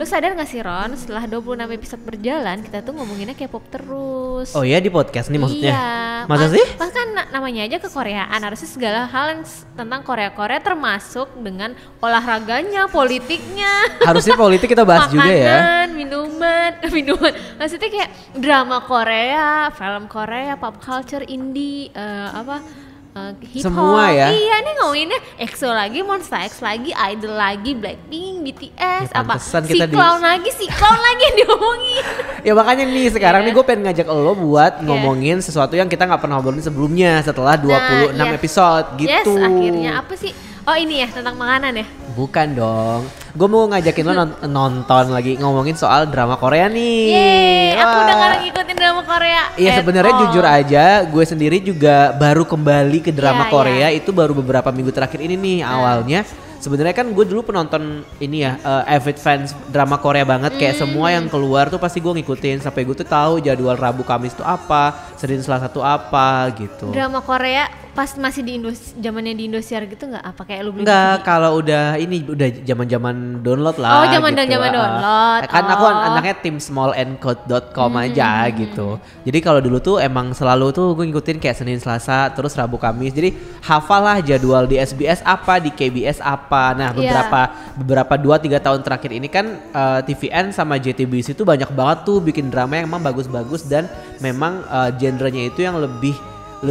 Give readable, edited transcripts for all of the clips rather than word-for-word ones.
Lu sadar gak sih Ron, setelah 26 episode berjalan kita tuh ngomonginnya K-pop terus. Oh iya, di podcast nih maksudnya? Iya. Masa sih? Bahkan namanya aja kekoreaan, harusnya segala hal yang tentang Korea-Korea termasuk dengan olahraganya, politiknya. Harusnya politik kita bahas makanan, juga ya. minuman. Maksudnya kayak drama Korea, film Korea, pop culture, indie, hip hop. Semua ya? Iya, nih ngomonginnya EXO lagi, Monsta X lagi, Idol lagi, Blackpink, BTS, Ya, pantesan kita si clown lagi yang diomongin. Ya makanya nih sekarang nih gue pengen ngajak lo buat Iya. ngomongin sesuatu yang kita nggak pernah ngobrolin sebelumnya setelah 26 iya. episode gitu. Yes, akhirnya apa sih? Oh ini ya, tentang makanan ya? Bukan dong. Gue mau ngajakin lo nonton lagi ngomongin soal drama Korea nih. Yeay, aku Wah. udah gak ngikutin drama Korea. Iya sebenarnya jujur aja gue sendiri juga baru kembali ke drama Iya, Korea iya. itu baru beberapa minggu terakhir ini nih. Awalnya sebenarnya kan gue dulu penonton ini ya avid fans drama Korea banget, kayak semua yang keluar tuh pasti gue ngikutin sampai gue tuh tahu jadwal Rabu Kamis tuh apa, Senin Selasa tuh apa gitu. Drama Korea pas masih di zamannya di Indosiar gitu nggak? Apa kayak lu beli Enggak, DVD? kalau udah ini udah zaman-zaman download lah. Oh, zaman gitu. download. Kan aku Oh. anaknya tim smallandcode.com aja gitu. Jadi kalau dulu tuh emang selalu tuh gue ngikutin kayak Senin Selasa terus Rabu Kamis. Jadi hafal lah jadwal di SBS apa, di KBS apa. Nah, Iya. beberapa 2-3 tahun terakhir ini kan TVN sama JTBC itu banyak banget tuh bikin drama yang emang bagus-bagus dan memang genrenya itu yang lebih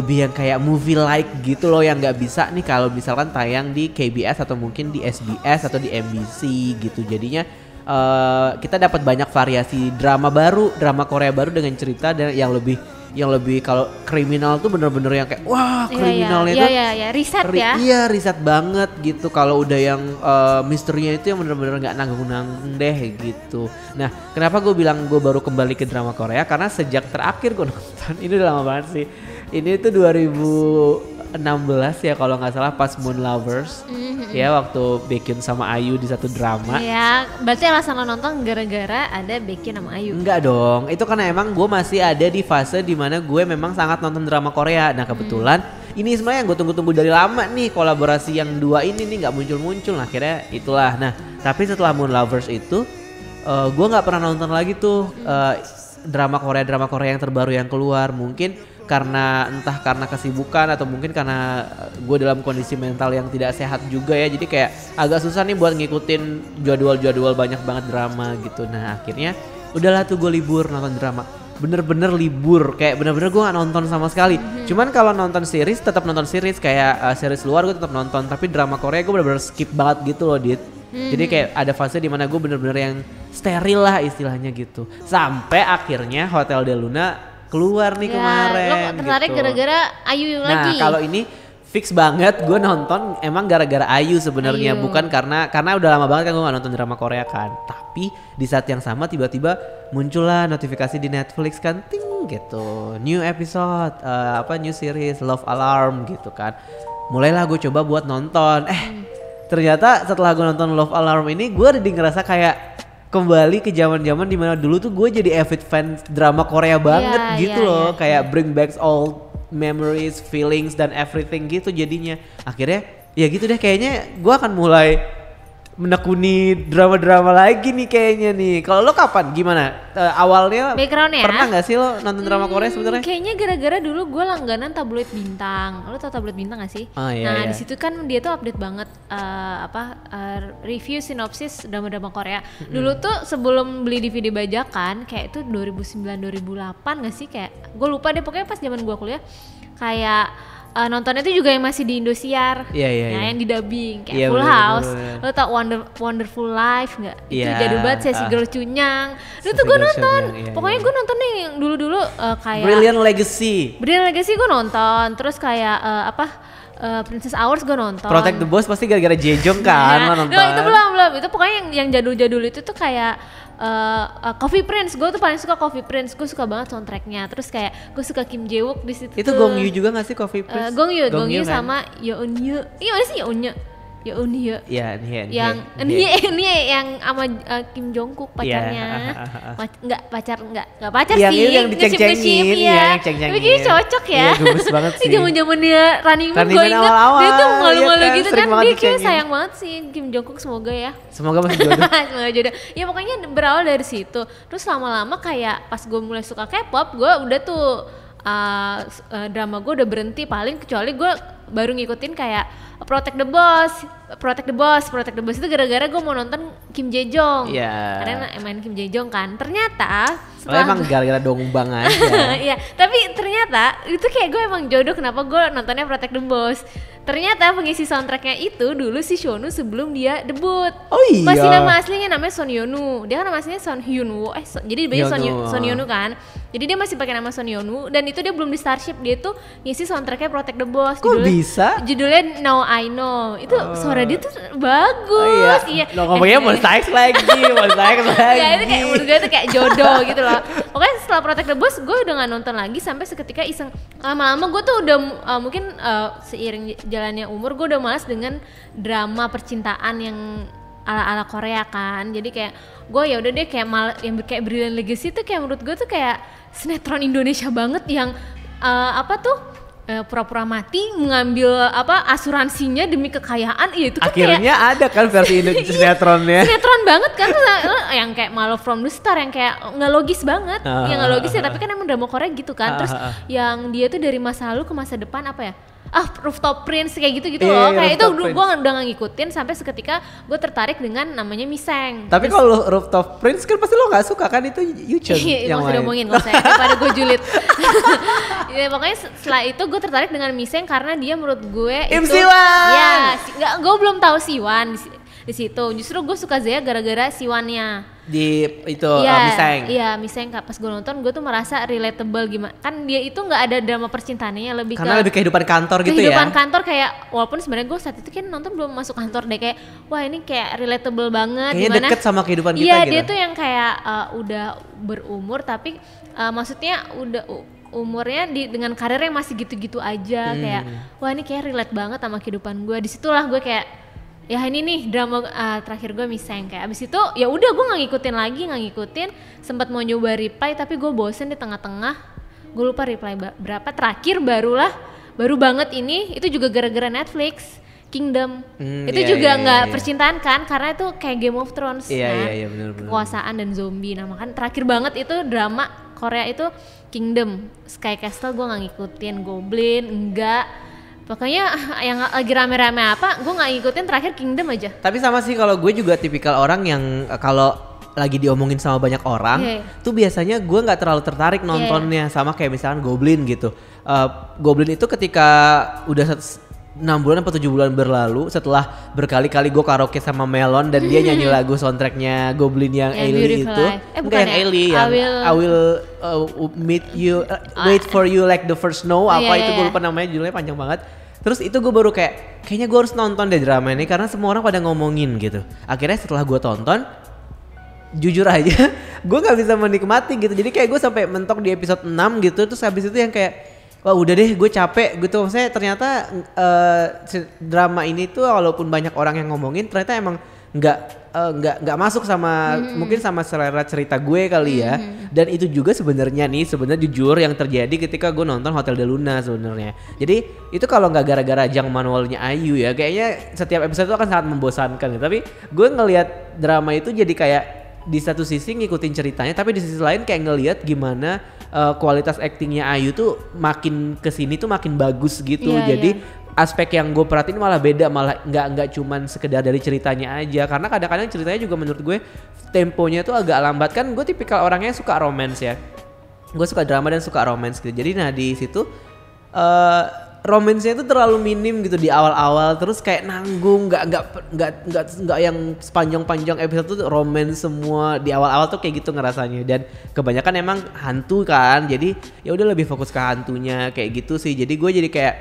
yang kayak movie like gitu loh, yang nggak bisa nih kalau misalkan tayang di KBS atau mungkin di SBS atau di MBC gitu. Jadinya kita dapat banyak variasi drama Korea baru dengan cerita dan yang lebih kalau kriminal tuh bener-bener yang kayak wah kriminalnya tuh riset ya. Iya riset banget gitu. Kalau udah yang misterinya itu yang bener-bener nggak nanggung-nanggung deh gitu. Nah kenapa gue bilang gue baru kembali ke drama Korea, karena sejak terakhir gue nonton ini udah lama banget sih. Ini tuh 2016 ya kalau nggak salah, pas Moon Lovers ya, waktu Baekhyun sama Ayu di satu drama. Iya, berarti alasan lo nonton gara-gara ada Baekhyun sama Ayu. Enggak dong, itu karena emang gue masih ada di fase dimana gue memang sangat nonton drama Korea. Nah kebetulan ini sebenarnya yang gue tunggu-tunggu dari lama nih, kolaborasi yang dua ini nih nggak muncul-muncul. Nah, akhirnya itulah. Nah tapi setelah Moon Lovers itu gue nggak pernah nonton lagi tuh drama Korea yang terbaru yang keluar. Mungkin entah karena kesibukan atau mungkin karena gue dalam kondisi mental yang tidak sehat juga ya, jadi kayak agak susah nih buat ngikutin jadwal banyak banget drama gitu. Nah akhirnya udahlah tuh gue libur nonton drama, bener-bener libur, kayak bener-bener gue gak nonton sama sekali. Cuman kalau nonton series tetap nonton series, kayak series luar gue tetap nonton, tapi drama Korea gue bener-bener skip banget gitu loh Dit. Jadi kayak ada fase dimana gue bener-bener yang steril lah istilahnya gitu, sampai akhirnya Hotel de Luna keluar nih kemarin. Lo tertarik gitu. gara-gara Ayu lagi? Nah kalau ini fix banget gue nonton emang gara-gara Ayu sebenarnya, bukan karena udah lama banget kan gue gak nonton drama Korea kan. Tapi di saat yang sama tiba-tiba muncullah notifikasi di Netflix kan, ting gitu, new episode new series Love Alarm gitu kan. Mulailah gue coba buat nonton. Ternyata setelah gue nonton Love Alarm ini gue jadi ngerasa kayak kembali ke zaman-zaman dimana dulu tuh gue jadi avid fans drama Korea banget gitu loh. Kayak bring back all memories, feelings dan everything gitu jadinya. Akhirnya ya gitu deh, kayaknya gue akan mulai menekuni drama-drama lagi nih kayaknya nih. Kalau lo kapan? Gimana? Awalnya backgroundnya pernah gak sih lo nonton drama Korea sebenarnya? Kayaknya gara-gara dulu gue langganan tabloid Bintang. Lo tau tabloid Bintang gak sih? Oh, iya, nah iya. di situ kan dia tuh update banget review sinopsis drama-drama Korea. Dulu tuh sebelum beli DVD bajakan kayak itu 2009-2008 gak sih? Kayak gue lupa deh, pokoknya pas zaman gue kuliah kayak nontonnya itu juga yang masih di Indosiar. Iya. Yang di dubbing kayak Iya, Full bener, House. bener. Lo tau Wonderful Life nggak? Itu Iya, jadul banget, Sesi Girl Cunyang. Itu tuh gue Girl nonton. Cunyang, iya, Pokoknya iya. gue nonton nih yang dulu-dulu kayak Brilliant Legacy, Legacy gue nonton. Terus kayak Princess Hours gue nonton. Protect the Boss pasti gara-gara Jejong kan lo nonton. No, itu belum. Itu pokoknya yang jadul-jadul itu tuh kayak Coffee Prince. Gue tuh paling suka Coffee Prince. Gue suka banget soundtracknya. Terus kayak gue suka Kim Jae Wook di situ. Itu Gong Yoo juga gak sih Coffee Prince? Gong Yoo kan? sama Yeon Yoo. Iya mana sih Yeon Yoo? Yeonhye. Ya, Yang ini yang sama Kim Jongkook pacarnya. Enggak pacar yang sih. Yang diceng-cengin, ya. yang ceng-cengin. Tapi kayaknya cocok ya. Iya, gemes banget sih. Zaman-zamannya Running Man gue ingat awal-awal, dia tuh malu-malu iya gitu kan, kan. Dia kayak sayang banget sih Kim Jongkook, semoga ya. Semoga masih jodoh. Semoga jodoh. Ya pokoknya berawal dari situ. Terus lama-lama kayak pas gue mulai suka K-pop, gue udah tuh drama gue udah berhenti, paling kecuali gue baru ngikutin kayak Protect the Boss itu gara-gara gue mau nonton Kim Jae Jong. Karena main Kim Jae Jong kan. Ternyata setelah emang gara-gara dongbang aja. Iya, tapi ternyata itu kayak gue emang jodoh kenapa gue nontonnya Protect the Boss. Ternyata pengisi soundtracknya itu dulu si Shonu sebelum dia debut. Oh iya. Masih nama aslinya namanya Son Yeonu. Dia kan nama aslinya Son Hyunwoo. Jadi dia Son Yeonu kan. Jadi dia masih pakai nama Son Yeonu dan itu dia belum di Starship. Dia tuh ngisi soundtracknya Protect the Boss. Kok bisa? Judulnya Now I Know. Itu suara dia tuh bagus. Iya. Lo ngomongnya Monsta X lagi. Ya itu kayak menurut gue tuh kayak jodoh gitu loh. Pokoknya setelah Protect the Boss gue udah gak nonton lagi sampai seketika iseng. Lama-lama gue tuh udah mungkin seiring jalannya umur gue udah malas dengan drama percintaan yang ala-ala Korea kan. Jadi kayak gue ya udah deh kayak yang kayak Brilliant Legacy tuh kayak menurut gue tuh kayak sinetron Indonesia banget yang pura-pura mati mengambil asuransinya demi kekayaan. Ya itu kan akhirnya kayak, ada kan versi Indonesia sinetronnya. Sinetron banget kan yang kayak Malo from the Star yang kayak nggak logis banget. Yang nggak logis ya, tapi kan emang drama Korea gitu kan. Terus yang dia tuh dari masa lalu ke masa depan Rooftop Prince kayak gitu loh. Kayak itu gue udah gak ngikutin sampai seketika gue tertarik dengan namanya Miseng. Tapi kalau Rooftop Prince kan pasti lo gak suka kan, itu Yuchun yang main. Iya, ngomongin gak usah daripada gue julid. Ya, pokoknya setelah itu gue tertarik dengan Miseng karena dia menurut gue itu Siwan. Ya, gue belum tahu Siwan di situ. Justru gue suka Zaya gara-gara Siwannya. Di itu Miseng. Iya, Miseng pas gue nonton gue tuh merasa relatable gimana. Kan dia itu nggak ada drama percintaannya, lebih kehidupan kantor gitu ya. Kehidupan kantor kayak walaupun sebenarnya gue saat itu kan nonton belum masuk kantor deh, kayak wah ini kayak relatable banget. Kayaknya gimana deket sama kehidupan kita gitu. Iya, dia tuh yang kayak udah berumur tapi maksudnya udah umurnya dengan karir yang masih gitu-gitu aja. Kayak wah ini kayak relate banget sama kehidupan gue. Disitulah gue kayak ya ini nih drama terakhir gue Miseng. Kayak abis itu ya udah gue nggak ngikutin, sempat mau nyoba reply tapi gue bosen di tengah-tengah. Gue lupa reply berapa, terakhir baru banget ini, itu juga gara-gara Netflix, Kingdom. Itu juga nggak percintaan kan, karena itu kayak Game of Thrones kan, bener. kekuasaan dan zombie. Nah kan terakhir banget itu drama Korea itu Kingdom. Sky Castle gue nggak ngikutin, Goblin enggak. Pokoknya yang lagi rame-rame gue nggak ngikutin, terakhir Kingdom aja. Tapi sama sih, kalau gue juga tipikal orang yang kalau lagi diomongin sama banyak orang tuh biasanya gue nggak terlalu tertarik nontonnya. Sama kayak misalkan Goblin gitu. Goblin itu ketika udah 6 bulan atau 7 bulan berlalu, setelah berkali-kali gue karaoke sama Melon dan dia nyanyi lagu soundtracknya Goblin yang Ailey itu. Bukan yang Ailey, yang I will meet you, wait for you like the first snow, itu gue lupa namanya, judulnya panjang banget. Terus itu gue baru kayaknya gue harus nonton deh drama ini karena semua orang pada ngomongin gitu. Akhirnya setelah gue tonton, jujur aja gue gak bisa menikmati gitu. Jadi kayak gue sampai mentok di episode 6 gitu. Terus habis itu yang kayak wah udah deh gue capek gitu. Maksudnya ternyata drama ini tuh walaupun banyak orang yang ngomongin, ternyata emang nggak masuk sama mungkin sama selera cerita gue kali ya. Dan itu juga sebenarnya jujur yang terjadi ketika gue nonton Hotel de Luna sebenarnya. Jadi itu kalau nggak gara-gara Jang manualnya Ayu ya, kayaknya setiap episode itu akan sangat membosankan ya. Tapi gue ngelihat drama itu jadi kayak di satu sisi ngikutin ceritanya, tapi di sisi lain kayak ngelihat gimana kualitas aktingnya Ayu tuh makin kesini tuh makin bagus gitu. Jadi aspek yang gue perhatiin malah beda, malah nggak cuman sekedar dari ceritanya aja, karena kadang-kadang ceritanya juga menurut gue temponya tuh agak lambat. Kan gue tipikal orangnya suka romance ya, gue suka drama dan suka romance gitu. Jadi nah di situ romance-nya itu terlalu minim gitu di awal-awal, terus kayak nanggung, nggak yang sepanjang episode tuh romance semua di awal-awal tuh kayak gitu ngerasanya. Dan kebanyakan emang hantu kan, jadi ya udah lebih fokus ke hantunya kayak gitu sih. Jadi gue jadi kayak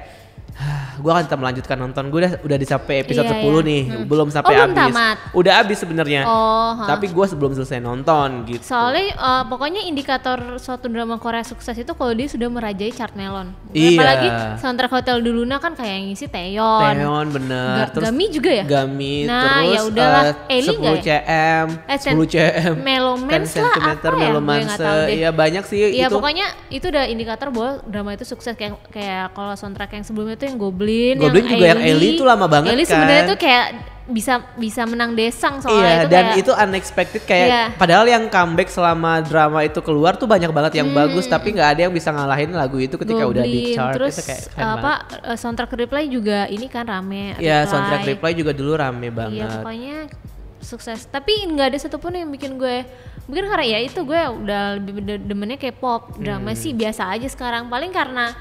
Gue akan tetap melanjutkan nonton. Gue udah sampai episode Iya, 10 iya. nih, belum sampai belum habis. tamat. Udah habis sebenarnya. Oh, Tapi gue sebelum selesai nonton gitu. soalnya pokoknya indikator suatu drama Korea sukses itu kalau dia sudah merajai chart Melon. Iya. Apalagi soundtrack Hotel de Luna kan kayak yang ngisi Taeyeon. Taeyeon bener. Gami juga ya? Gami, Nah, terus ya udahlah. Eli 10 nggak cm, 10 cm, Melomance 10 lah cm, apa ya? Gue Melomance. nggak tahu deh. Iya banyak sih Iya itu. pokoknya itu udah indikator bahwa drama itu sukses kayak kalau soundtrack yang sebelumnya itu yang Goblin Juga yang Eli itu lama banget Eli kan. sebenarnya tuh kayak bisa menang Desang soalnya Iya, itu dan kayak, itu unexpected kayak Iya. padahal yang comeback selama drama itu keluar tuh banyak banget yang bagus tapi nggak ada yang bisa ngalahin lagu itu ketika udah di Goblin. chart. Terus itu kayak keren banget. soundtrack Reply juga ini kan rame. Iya, soundtrack Reply juga dulu rame Iya banget. pokoknya sukses. Tapi nggak ada satupun yang bikin gue mungkin karena ya itu gue udah lebih demennya K-pop. Drama sih biasa aja sekarang. Paling karena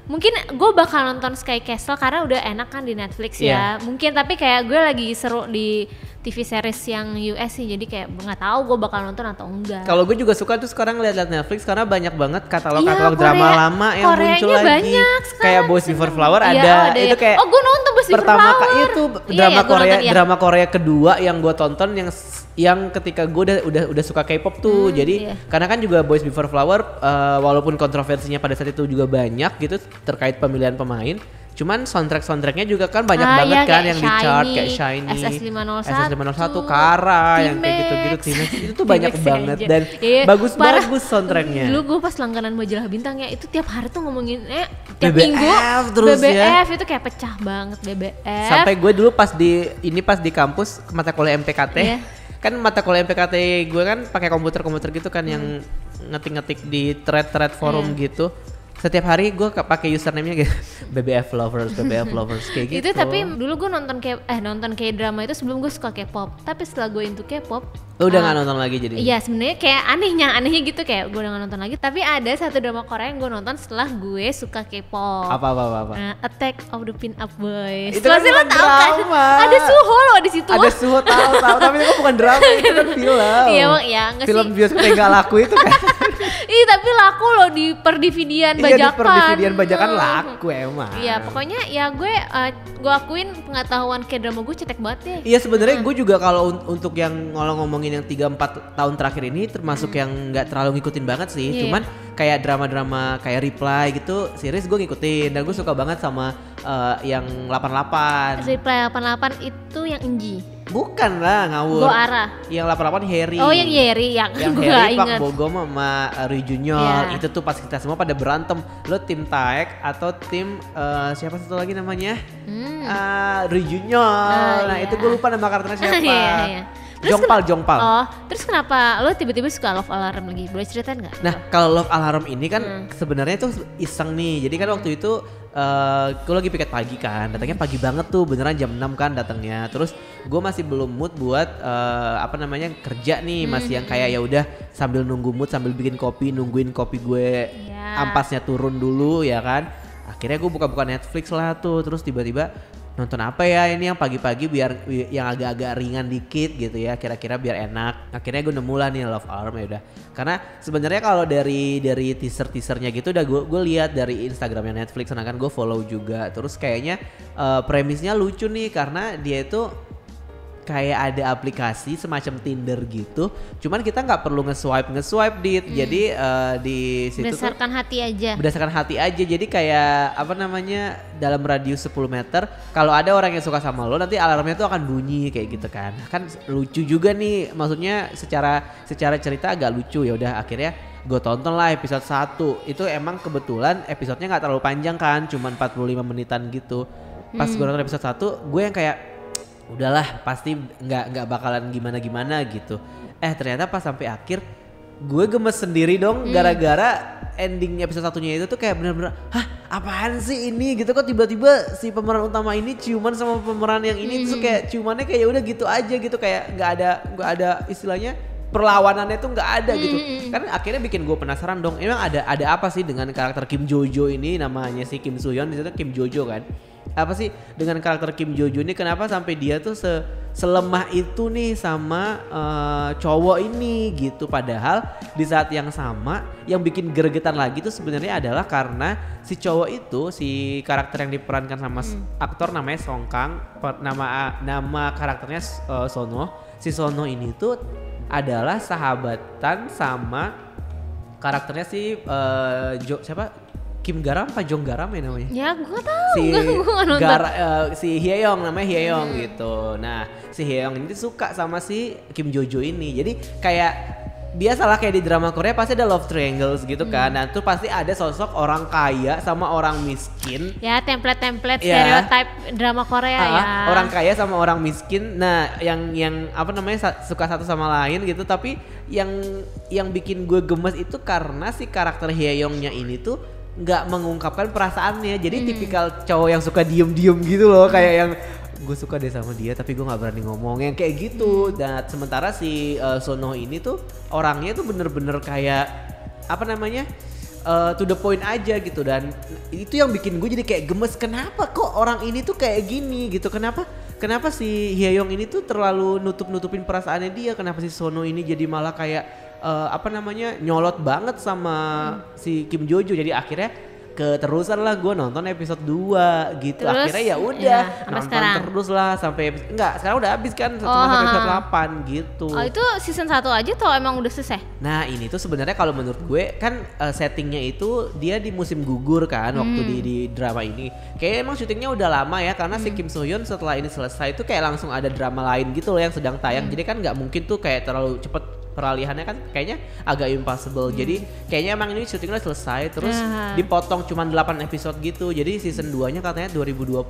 mungkin gue bakal nonton Sky Castle karena udah enak kan di Netflix ya. Mungkin tapi kayak gue lagi seru di TV series yang US sih, jadi kayak nggak tahu gue bakal nonton atau enggak. Kalau gue juga suka tuh sekarang lihat-lihat Netflix karena banyak banget katalog-katalog Iya, drama Korea- lama yang Koreanya muncul lagi. banyak sekarang, Kayak Boys Before Flower Iya, ada. ya. Itu kayak oh gue nonton Boys Before pertama Flower. kali itu Iya, drama iya, gua Korea, nonton, iya. drama Korea kedua yang gue tonton yang ketika gue udah suka K-pop tuh. Jadi iya. karena kan juga Boys Before Flower walaupun kontroversinya pada saat itu juga banyak gitu terkait pemilihan pemain. Cuman soundtracknya juga kan banyak banget iya, kan kayak yang di chart kayak Shiny, Shiny, SS501, SS501, Kara yang kayak gitu-gitu. T-Max. Itu tuh banyak T-Max banget aja. dan Iya, bagus-bagus soundtracknya. Dulu gue pas langganan majalah Bintang ya itu tiap hari tuh ngomongin tiap BBF minggu terus ya. BBF itu kayak pecah banget BBF. Sampai gue dulu pas di kampus mata kuliah MPKT. Iya. Kan mata kuliah MPKT gue kan pakai komputer gitu kan yang ngetik-ngetik di thread forum gitu. Setiap hari gue pakai username-nya gitu BBF lovers kayak gitu. Itu tapi dulu gue nonton K-drama itu sebelum gue suka K-pop. Tapi setelah gue into K-pop udah nggak nonton lagi jadi. iya sebenarnya kayak anehnya gitu kayak gue udah gak nonton lagi. Tapi ada satu drama Korea yang gue nonton setelah gue suka K-pop. Apa. Nah, Attack of the Pin-Up Boys. Itu kan Pasti lo bukan tahu kan? drama. Ada Suho loh di situ. Ada Suho tahu tapi itu kan bukan drama itu kan film. Iya, Bang, ya enggak Film sih. bioskop yang gak laku itu kan. Ih, tapi laku loh di per-DVD-an Iya di bajakan. per-DVD-an bajakan laku emang. Iya, pokoknya ya gue akuin pengetahuan K-drama gue cetek banget deh. Iya sebenarnya gue juga kalau untuk yang ngomongin yang 3-4 tahun terakhir ini termasuk yang nggak terlalu ngikutin banget sih. Iya. Cuman kayak drama-drama kayak Reply gitu series gue ngikutin dan gue suka banget sama yang 88. Reply 88 itu yang Enji. Bukan lah ngawur. Go Ara. Yang 88 Harry. Oh, yang Yeri yang gue gak Harry Pak ingat. Bogom sama Rui Junior. Iya. Itu tuh pas kita semua pada berantem. Lo tim Taek atau tim siapa satu lagi namanya? Rui Junior. Nah iya. itu gue lupa nama karakternya siapa. Iya. Terus Jongpal. Oh, terus kenapa lo tiba-tiba suka Love Alarm lagi? Boleh ceritain nggak? Nah kalau Love Alarm ini kan sebenarnya tuh iseng nih. Jadi kan waktu itu gue lagi piket pagi kan. Datangnya pagi banget tuh beneran jam 6 kan datangnya. Terus gue masih belum mood buat kerja nih. Masih yang kayak ya udah sambil nunggu mood sambil bikin kopi nungguin kopi gue ampasnya turun dulu ya kan. Akhirnya gue buka-buka Netflix lah tuh. Terus tiba-tiba nonton apa ya ini yang pagi-pagi biar yang agak-agak ringan dikit gitu ya kira-kira biar enak. Akhirnya gue nemu lah nih Love Alarm ya udah. Karena sebenarnya kalau dari teasernya gitu udah gue lihat dari Instagramnya Netflix karena kan gue follow juga. Terus kayaknya premisnya lucu nih karena dia itu kayak ada aplikasi semacam Tinder gitu. Cuman kita nggak perlu nge-swipe dit. Jadi di situ berdasarkan hati aja. Berdasarkan hati aja. Jadi kayak dalam radius 10 meter kalau ada orang yang suka sama lo nanti alarmnya tuh akan bunyi kayak gitu kan. Kan lucu juga nih. Maksudnya secara cerita agak lucu ya udah akhirnya gue tonton lah episode 1. Itu emang kebetulan episodenya nggak terlalu panjang kan, cuman 45 menitan gitu. Pas gue nonton episode 1, gue yang kayak udahlah pasti nggak bakalan gimana gitu. Ternyata pas sampai akhir gue gemes sendiri dong gara-gara ending episode 1-nya itu tuh kayak bener-bener apaan sih ini gitu kok tiba-tiba si pemeran utama ini ciuman sama pemeran yang ini tuh kayak ciumannya kayak udah gitu aja gitu kayak nggak ada istilahnya perlawanannya tuh nggak ada gitu. Kan akhirnya bikin gue penasaran dong. Emang ada apa sih dengan karakter Kim Jojo ini namanya si Kim Soo Hyun di situ Kim Jojo kan. apa sih dengan karakter Kim Jo Jo ini kenapa sampai dia tuh selemah itu nih sama cowok ini gitu. Padahal di saat yang sama yang bikin gregetan lagi tuh sebenarnya adalah karena si cowok itu, si karakter yang diperankan sama aktor namanya Song Kang, nama karakternya Sono. Si Sono ini tuh adalah sahabatan sama karakternya si siapa? Kim Garam apa Jong Garam ya namanya? Ya gue tahu, gue gak nonton. Si Hyeong namanya Hyeong gitu. Nah si Hyeong ini suka sama si Kim Jo Jo ini. Jadi kayak biasalah kayak di drama Korea pasti ada love triangles gitu kan. Nah tuh pasti ada sosok orang kaya sama orang miskin. Ya template stereotype drama Korea ya. Orang kaya sama orang miskin. Nah yang apa namanya suka satu sama lain gitu. Tapi yang bikin gue gemes itu karena si karakter Hyeongnya ini tuh nggak mengungkapkan perasaannya. Jadi tipikal cowok yang suka diem-diem gitu loh, kayak yang gue suka deh sama dia tapi gue nggak berani ngomong, yang kayak gitu. Dan sementara si Sono ini tuh orangnya tuh bener-bener kayak apa namanya to the point aja gitu. Dan itu yang bikin gue jadi kayak gemes, kenapa kok orang ini tuh kayak gini gitu, kenapa si Hyeong ini tuh terlalu nutupin perasaannya dia, kenapa si Sono ini jadi malah kayak apa namanya nyolot banget sama si Kim Jo Jo. Jadi akhirnya keterusan lah gue nonton episode 2 gitu. Terus, akhirnya ya udah nonton sekarang terus lah sampai sekarang udah habis kan sampai episode 8 gitu. Oh itu season 1 aja tuh emang udah selesai? Nah ini tuh sebenarnya kalau menurut gue kan settingnya itu dia di musim gugur kan waktu di drama ini. Kayaknya emang syutingnya udah lama ya karena si Kim So Hyun setelah ini selesai itu kayak langsung ada drama lain gitu loh yang sedang tayang. Jadi kan nggak mungkin tuh kayak terlalu cepet peralihannya kan kayaknya agak impossible. Jadi kayaknya emang ini syutingnya selesai terus dipotong cuma 8 episode gitu. Jadi season 2-nya katanya 2020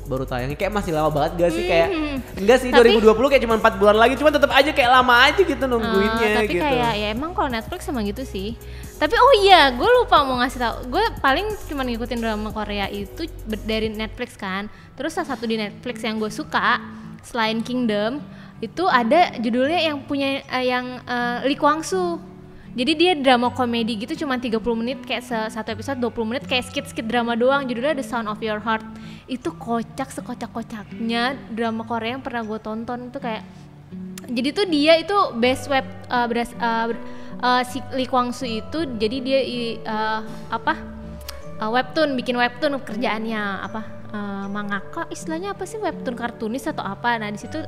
baru tayangnya. Kayak masih lama banget gak sih kayak enggak sih, tapi 2020 kayak cuma 4 bulan lagi, cuma tetap aja kayak lama aja gitu nungguinnya tapi gitu. Tapi kayak ya emang kalau Netflix sama gitu sih. Tapi oh iya, gue lupa mau ngasih tahu. Gue paling cuma ngikutin drama Korea itu dari Netflix kan. Terus salah satu di Netflix yang gue suka selain Kingdom itu ada judulnya yang punya Lee Kwang Soo. Jadi dia drama komedi gitu cuma 30 menit kayak satu episode 20 menit kayak skit-skit drama doang. Judulnya The Sound of Your Heart. Itu kocak sekocak-kocaknya drama Korea yang pernah gue tonton itu kayak. Jadi tuh dia itu best web si Lee Kwang Soo itu jadi dia webtoon, bikin webtoon kerjaannya mangaka, istilahnya apa sih, webtoon kartunis atau apa. Nah di situ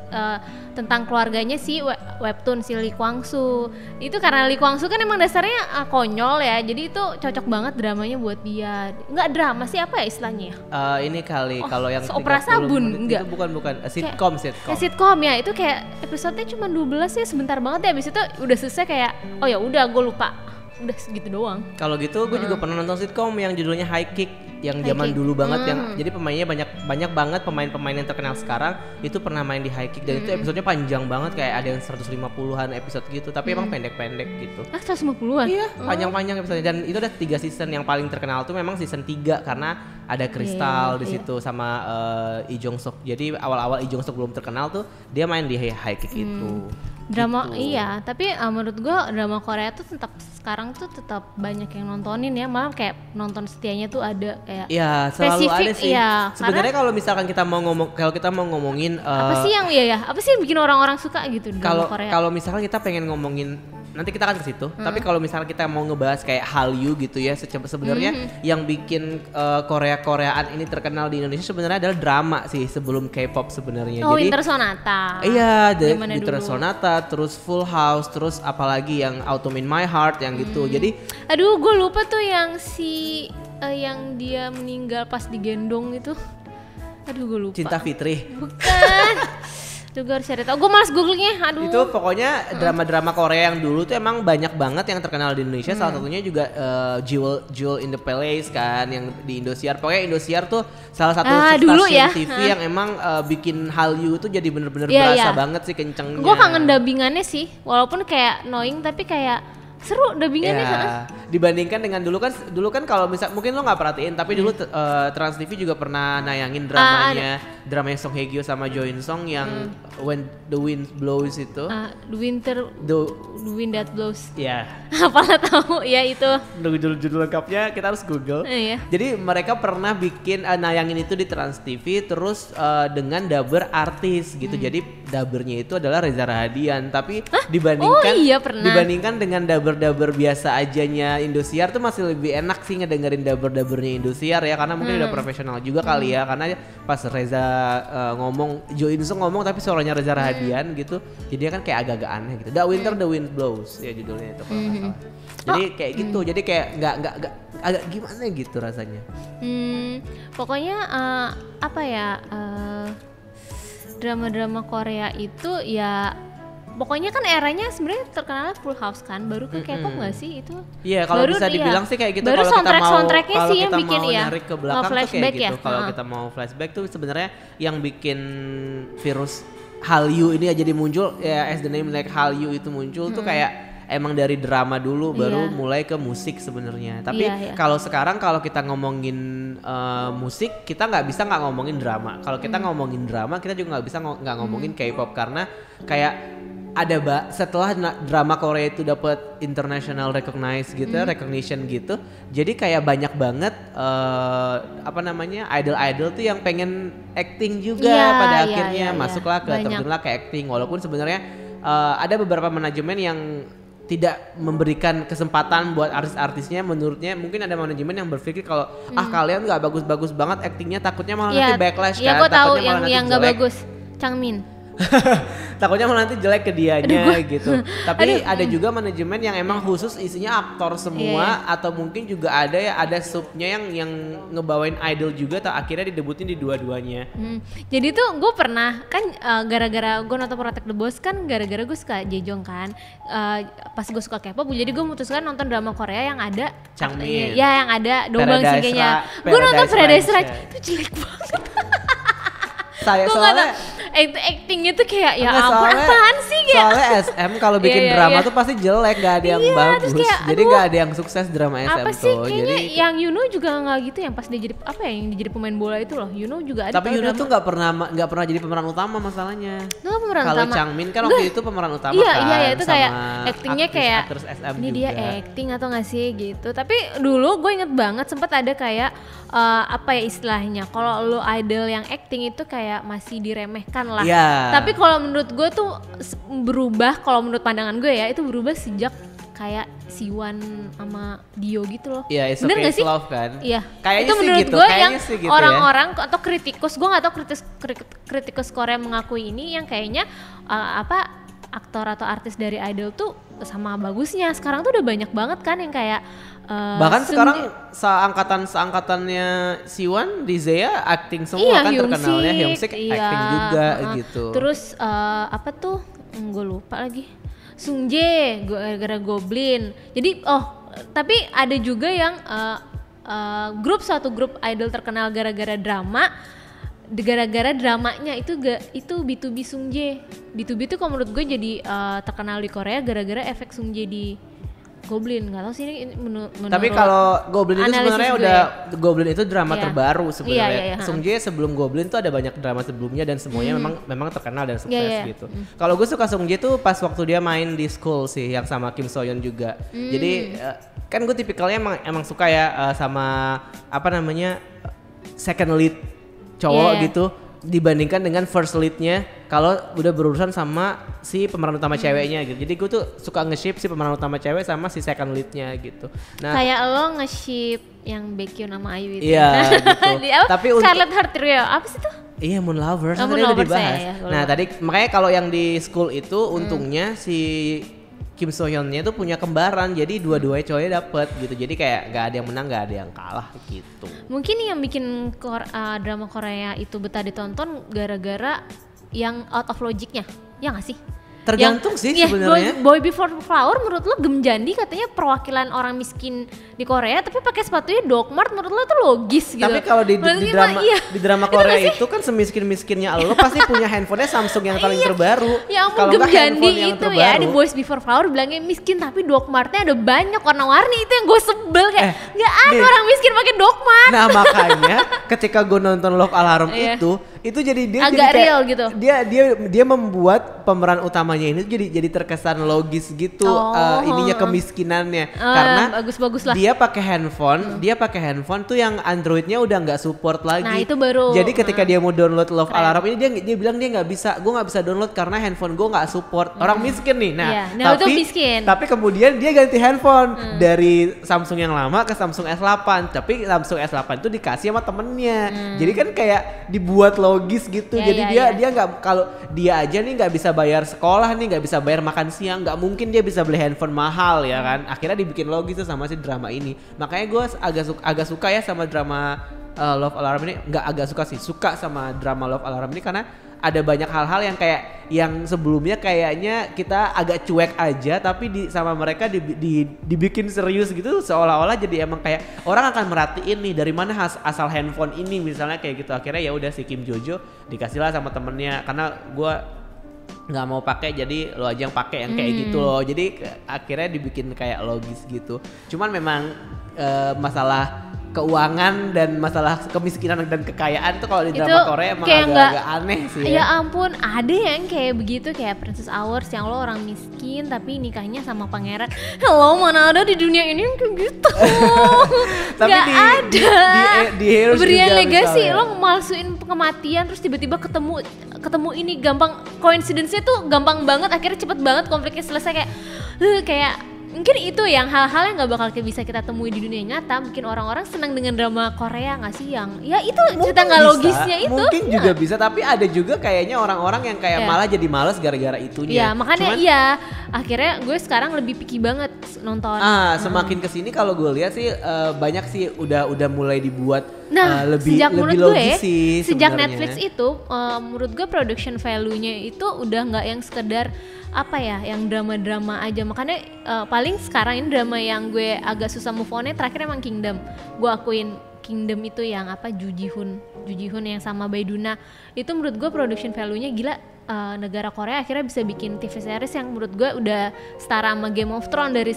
tentang keluarganya si webtoon si Lee Kwang Soo. Itu karena Lee Kwang Soo kan emang dasarnya konyol ya, jadi itu cocok banget dramanya buat dia. Enggak drama sih, apa ya istilahnya? Ini kali kalau yang Opera Sabun enggak? Itu bukan sitcom. Sitcom ya, itu kayak episodenya cuma 12 ya, sebentar banget ya. Habis itu udah selesai kayak oh ya udah gue lupa. Udah segitu doang. Kalau gitu gue juga pernah nonton sitcom yang judulnya High Kick yang zaman dulu banget yang jadi pemainnya banyak banget pemain-pemain yang terkenal sekarang itu pernah main di High Kick dan itu episodenya panjang banget kayak ada yang 150-an episode gitu tapi emang pendek-pendek gitu. 150-an? Iya, panjang-panjang episodenya dan itu ada 3 season. Yang paling terkenal tuh memang season 3 karena ada Crystal di situ sama Lee Jong Suk. Jadi awal-awal Lee Jong Suk belum terkenal tuh dia main di High Kick itu. Drama gitu. Iya, tapi menurut gue drama Korea tuh sekarang tuh tetap banyak yang nontonin ya, malah kayak nonton setianya tuh ada kayak ya selalu ada sih. Ya, sebenarnya kalau misalkan kita mau ngomongin apa sih yang apa sih yang bikin orang-orang suka gitu drama Korea? Kalau misalkan kita pengen ngomongin nanti kita akan ke situ. Tapi kalau misalnya kita mau ngebahas kayak Hallyu gitu ya, sebenarnya yang bikin Korea-Koreaan ini terkenal di Indonesia sebenarnya adalah drama sih sebelum K-pop sebenarnya. Oh, jadi Winter Sonata. Iya, Winter Sonata, terus Full House, terus apalagi yang Autumn in My Heart yang gitu. Jadi aduh, gue lupa tuh yang yang dia meninggal pas digendong itu. Aduh, gue lupa. Cinta Fitri. Bukan. Juga harus cari tahu. Gue malas googlingnya. Aduh. Itu pokoknya drama-drama Korea yang dulu tuh emang banyak banget yang terkenal di Indonesia. Salah satunya juga Jewel in the Palace kan yang di Indosiar. Pokoknya Indosiar tuh salah satu stasiun TV yang emang bikin Hallyu tuh jadi bener-bener berasa banget sih kencengnya. Gue kangen dubbingannya sih. Walaupun kayak annoying tapi kayak seru dubbingannya. Ya, dibandingkan dengan dulu kan kalau misal mungkin lo nggak perhatiin tapi dulu Trans TV juga pernah nayangin dramanya Song Hye Kyo sama Jo In Sung yang When the Wind Blows itu. The Wind That Blows. Ya. Apalah tahu ya itu. Judul lengkapnya kita harus Google. Iya. Jadi mereka pernah bikin nayangin itu di Trans TV terus dengan dubber artis gitu. Jadi dubbernya itu adalah Reza Rahadian, tapi dibandingkan dengan dubber biasa ajanya Indosiar tuh masih lebih enak sih ngedengerin dubbernya Indosiar ya, karena mungkin udah profesional juga kali ya, karena pas Reza ngomong, Jo In Sung ngomong tapi suaranya Reza Rahadian gitu, jadi kan kayak agak-agak aneh gitu. The Winter The Wind Blows ya judulnya itu kalau nggak salah. Jadi kayak gitu, jadi kayak nggak agak gimana gitu rasanya. Pokoknya apa ya, drama-drama Korea itu ya pokoknya kan eranya sebenarnya terkenal Full House kan, baru ke K-pop nggak sih itu? Iya, kalau bisa dibilang sih kayak gitu. Baru soundtracknya sih yang bikin narik ke belakang tuh kayak gitu. Ya? Kalau kita mau flashback tuh sebenarnya yang bikin virus Hallyu ini jadi muncul ya, as the name like Hallyu itu muncul tuh kayak emang dari drama dulu baru mulai ke musik sebenarnya. Tapi kalau sekarang kalau kita ngomongin musik, kita nggak bisa nggak ngomongin drama. Kalau kita ngomongin drama, kita juga nggak bisa nggak ngomongin K-pop, karena kayak ada setelah drama Korea itu dapat international recognition gitu. Jadi kayak banyak banget idol tuh yang pengen acting juga pada akhirnya masuklah ke terjunlah ke acting, walaupun sebenarnya ada beberapa manajemen yang tidak memberikan kesempatan buat artis-artisnya. Menurutnya mungkin ada manajemen yang berpikir kalau kalian nggak bagus-bagus banget actingnya, takutnya malah nanti backlash kan. Iya, gue tahu yang nggak bagus, Changmin. Takutnya malah nanti jelek ke dianya gitu. Tapi ada juga manajemen yang emang khusus isinya aktor semua, atau mungkin juga ada subnya yang ngebawain idol juga, akhirnya didebutin di dua-duanya. Jadi tuh gue pernah kan gara-gara gue nonton Protect the Boss kan, gara-gara gue suka Jejong kan, pas gue suka K-pop, jadi gue memutuskan nonton drama Korea yang ada Changmin. Ya, yang ada Dongbang Singkenya. Gue nonton Paradise Rush itu jelek banget. Saya soalnya actingnya tuh kayak ya ampun, apaan sih kayak. Soalnya SM kalau bikin drama tuh pasti jelek, gak ada yang bagus. Kayak, jadi gak ada yang sukses drama SM apa tuh. Sih, kayaknya jadi yang Yuno juga nggak gitu, yang pas dia jadi yang dia jadi pemain bola itu loh. Yuno juga ada. Tapi Yuno tuh nggak pernah jadi pemeran utama masalahnya. Kalau Changmin kan waktu itu pemeran utama kan. Iya itu kayak actingnya kayak SM ini juga. Dia acting atau nggak sih gitu. Tapi dulu gue inget banget sempat ada kayak apa ya istilahnya, kalau lo idol yang acting itu kayak masih diremehkan lah. Tapi kalau menurut gue tuh berubah, kalau menurut pandangan gue ya itu berubah sejak kayak Siwan sama Dio gitu loh. Iya, It's bener Okay gak sih? Love kan. Iya. Kayaknya itu sih menurut gitu. gue yang gitu orang-orang atau kritikus, gue nggak tahu kritikus Korea mengakui ini, yang kayaknya aktor atau artis dari idol tuh sama bagusnya. Sekarang tuh udah banyak banget kan yang kayak bahkan sekarang seangkatannya Siwan di Zea acting semua kan, terkenalnya Hyungsik acting juga gitu. Terus gue lupa lagi, Sungjae gara-gara Goblin. Jadi tapi ada juga yang suatu grup idol terkenal gara-gara dramanya itu B2B Sungjae. B2B itu kalau menurut gue jadi terkenal di Korea gara-gara efek Sungjae di Goblin. Nggak tahu sih ini menurut. Tapi kalau Goblin itu sebenarnya Goblin itu drama terbaru sebenarnya. Sungjae sebelum Goblin tuh ada banyak drama sebelumnya dan semuanya memang terkenal dan sukses gitu. Kalau gue suka Sungjae tuh pas waktu dia main di School sih, yang sama Kim Soyeon juga. Jadi kan gue tipikalnya emang suka ya sama second lead cowok gitu, dibandingkan dengan first leadnya kalau udah berurusan sama si pemeran utama ceweknya gitu. Jadi gue tuh suka nge-ship si pemeran utama cewek sama si second leadnya gitu. Nah, kayak lo nge-ship yang Baekhyun sama Ayu itu. Iya gitu. Tapi Scarlet Heart Trio apa sih tuh? Iya, Moon Lovers, tadi udah dibahas. Nah tadi makanya kalau yang di School itu untungnya si Kim So-hyunnya tuh punya kembaran, jadi dua-duanya cowoknya dapet gitu. Jadi kayak gak ada yang menang, gak ada yang kalah gitu. Mungkin yang bikin drama Korea itu betah ditonton gara-gara yang out of logicnya, ya gak sih? Tergantung sih sebenarnya. Boy Before Flower menurut lo Gemjandi katanya perwakilan orang miskin di Korea, tapi pakai sepatunya Doc Mart, menurut lo tuh logis gitu. Tapi kalau di drama Korea itu kan semiskin-miskinnya lo pasti punya handphonenya Samsung yang paling terbaru. Ya ampun, Gemjandi itu ya di Boys Before Flower bilangnya miskin, tapi Doc Martnya ada banyak warna-warni. Itu yang gue sebel, kayak nggak ada orang miskin pakai Doc Mart. Nah makanya ketika gue nonton Love Alarm itu jadi dia agak jadi kayak, real gitu. Dia membuat pemeran utamanya ini jadi terkesan logis gitu ininya kemiskinannya karena bagus lah. Dia pakai handphone tuh yang Androidnya udah nggak support lagi. Nah itu baru. Jadi ketika dia mau download Love Alarm ini dia bilang dia nggak bisa, gue nggak bisa download karena handphone gue nggak support. Orang miskin nih. Nah itu miskin. Tapi kemudian dia ganti handphone dari Samsung yang lama ke Samsung S8. Tapi Samsung S8 itu dikasih sama temennya. Jadi kan kayak dibuat logis gitu. Jadi dia nggak, kalau dia aja nih nggak bisa bayar sekolah nih, nggak bisa bayar makan siang, nggak mungkin dia bisa beli handphone mahal ya kan. Akhirnya dibikin logis tuh sama si drama ini. Makanya gue agak suka ya sama drama Love Alarm ini. Nggak agak suka sih, suka sama drama Love Alarm ini karena ada banyak hal-hal yang kayak yang sebelumnya kayaknya kita agak cuek aja, tapi sama mereka dibikin serius gitu, seolah-olah jadi emang kayak orang akan merhatiin nih dari mana asal handphone ini misalnya kayak gitu. Akhirnya ya udah si Kim Jojo dikasihlah sama temennya karena gue nggak mau pakai, jadi lo aja yang pakai yang kayak gitu loh. Jadi akhirnya dibikin kayak logis gitu. Cuman memang masalah keuangan dan masalah kemiskinan dan kekayaan tuh kalau di drama Korea emang agak aneh sih ya. Ya ampun, ada yang kayak begitu, kayak Princess Hours yang lo orang miskin tapi nikahnya sama pangeran. Hello, mana ada di dunia ini yang kayak gitu. Tapi gak ada. Di Heroes Brian Legacy misalnya. lo malsuin kematian terus tiba-tiba ketemu ini, gampang, coincidence-nya tuh gampang banget, akhirnya cepet banget konfliknya selesai kayak mungkin itu yang hal-hal yang nggak bakal bisa kita temui di dunia nyata. Mungkin orang-orang senang dengan drama Korea nggak sih, yang ya itu cerita nggak logisnya itu. Mungkin juga bisa, tapi ada juga kayaknya orang-orang yang kayak malah jadi malas gara-gara itunya. Ya makanya akhirnya gue sekarang lebih picky banget nonton. Semakin kesini kalau gue lihat sih banyak sih udah mulai dibuat lebih logis sih. Sejak sebenarnya. Netflix itu menurut gue production value-nya itu udah nggak yang sekedar yang drama-drama aja. Makanya paling sekarang ini drama yang gue agak susah move on-nya terakhir emang Kingdom. Gue akuin Kingdom itu yang Ju Ji-hoon yang sama Baiduna. Itu menurut gue production value-nya gila. Negara Korea akhirnya bisa bikin TV series yang menurut gue udah setara sama Game of Thrones dari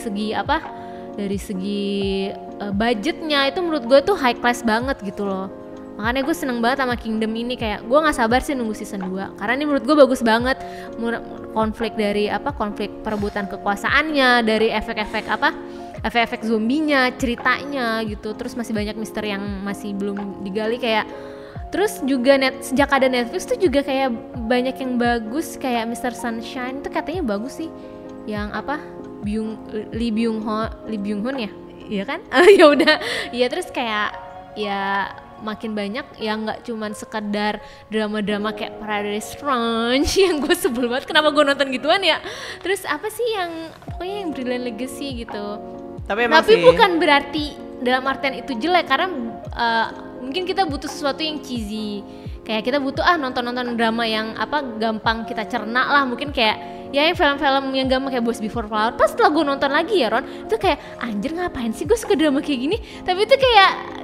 segi budgetnya. Itu menurut gue tuh high class banget gitu loh. Makanya gue seneng banget sama Kingdom ini, kayak gue nggak sabar sih nunggu season 2 karena ini menurut gue bagus banget. Konflik perebutan kekuasaannya, dari efek-efek zombinya, ceritanya gitu. Terus masih banyak misteri yang masih belum digali kayak. Terus juga sejak ada Netflix tuh juga kayak banyak yang bagus, kayak Mr. Sunshine itu katanya bagus sih. Yang Lee Byung Hun ya? Iya kan? Ya udah. Ya terus kayak makin banyak yang nggak cuman sekedar drama-drama kayak Paradise Ranch yang gue sebel banget, kenapa gue nonton gituan ya. Terus pokoknya yang Brilliant Legacy gitu. Tapi bukan berarti dalam artian itu jelek, karena mungkin kita butuh sesuatu yang cheesy, kayak kita butuh nonton drama yang gampang kita cerna lah, mungkin kayak yang film-film yang gampang kayak Boys Before Flower. Pas setelah gue nonton lagi ya Ron, itu kayak anjir ngapain sih gue suka drama kayak gini, tapi itu kayak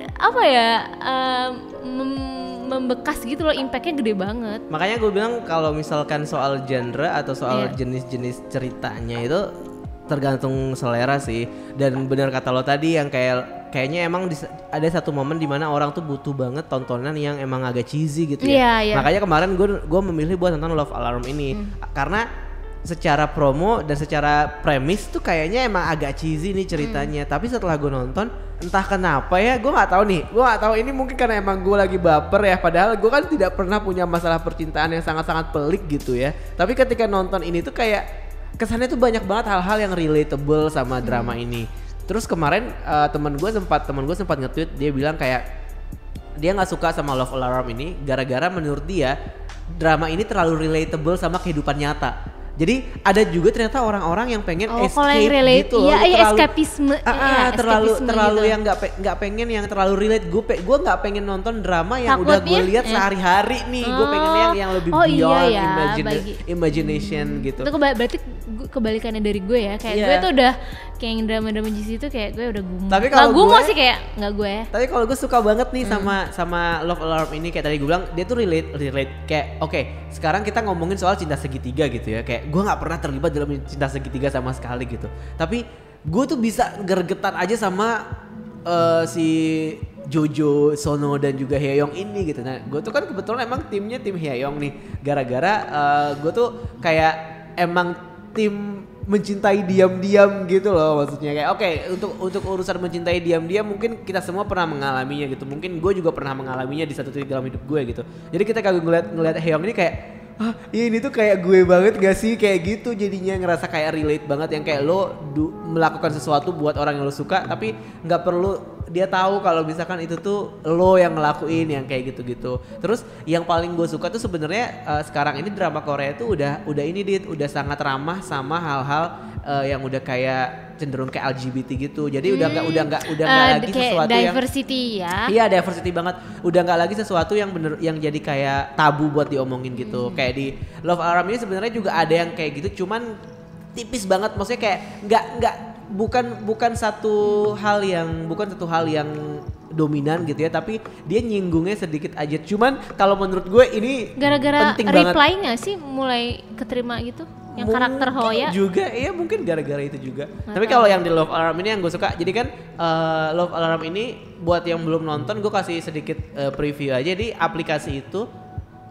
membekas gitu loh, impactnya gede banget. Makanya gue bilang kalau misalkan soal genre atau soal jenis-jenis ceritanya itu tergantung selera sih. Dan benar kata lo tadi yang kayaknya emang ada satu momen dimana orang tuh butuh banget tontonan yang emang agak cheesy gitu ya. Makanya kemarin gue memilih buat nonton Love Alarm ini karena secara promo dan secara premis tuh kayaknya emang agak cheesy nih ceritanya. Tapi setelah gue nonton, entah kenapa ya, gue nggak tahu ini mungkin karena emang gue lagi baper ya, padahal gue kan tidak pernah punya masalah percintaan yang sangat-sangat pelik gitu ya. Tapi ketika nonton ini tuh kayak kesannya tuh banyak banget hal-hal yang relatable sama drama ini. Terus kemarin teman gue sempat nge-tweet, dia bilang kayak dia nggak suka sama Love Alarm ini gara-gara menurut dia drama ini terlalu relatable sama kehidupan nyata. Jadi ada juga ternyata orang-orang yang pengen escape gitu loh, eskapisme, terlalu gitu. Yang nggak pengen yang terlalu relate. Gue nggak pengen nonton drama yang udah gue lihat sehari-hari nih. Gue pengen yang lebih beyond imagination gitu. Itu berarti kebalikannya dari gue ya, kayak gue tuh udah kayak yang drama-drama di situ kayak gue udah gumoh. Tapi kalau gumoh sih kayak nggak gue. Tapi kalau gue suka banget nih sama Love Alarm ini, kayak tadi gue bilang dia tuh relate kayak oke, sekarang kita ngomongin soal cinta segitiga gitu ya, kayak gue nggak pernah terlibat dalam cinta segitiga sama sekali gitu, tapi gue tuh bisa gergetan aja sama si Jojo, Sono dan juga Hyeong ini gitu. Nah, gue tuh kan kebetulan emang timnya tim Hyeong nih. Gara-gara gue tuh kayak emang tim mencintai diam-diam gitu loh, maksudnya kayak oke, untuk urusan mencintai diam-diam mungkin kita semua pernah mengalaminya gitu. Mungkin gue juga pernah mengalaminya di satu titik dalam hidup gue gitu. Jadi kita kalau ngeliat Hyeong ini kayak ini tuh kayak gue banget gak sih, kayak gitu jadinya ngerasa kayak relate banget, yang kayak lo melakukan sesuatu buat orang yang lo suka tapi nggak perlu dia tahu kalau misalkan itu tuh lo yang ngelakuin, yang kayak gitu-gitu. Terus yang paling gue suka tuh sebenarnya sekarang ini drama Korea tuh udah ini udah sangat ramah sama hal-hal yang udah kayak cenderung kayak LGBT gitu. Jadi udah nggak lagi sesuatu yang diversity ya. Iya, diversity banget. Udah nggak lagi sesuatu yang bener yang jadi kayak tabu buat diomongin gitu. Kayak di Love Alarm ini sebenarnya juga ada yang kayak gitu, cuman tipis banget. Maksudnya kayak nggak bukan satu hal yang dominan gitu ya, tapi dia nyinggungnya sedikit aja. Cuman kalau menurut gue ini gara-gara penting banget. reply nggak sih mulai keterima gitu yang mungkin karakter Hoya juga, iya mungkin gara-gara itu juga. Tapi tahu. kalau yang di Love Alarm ini yang gue suka, jadi kan Love Alarm ini buat yang belum nonton gue kasih sedikit preview aja. Di aplikasi itu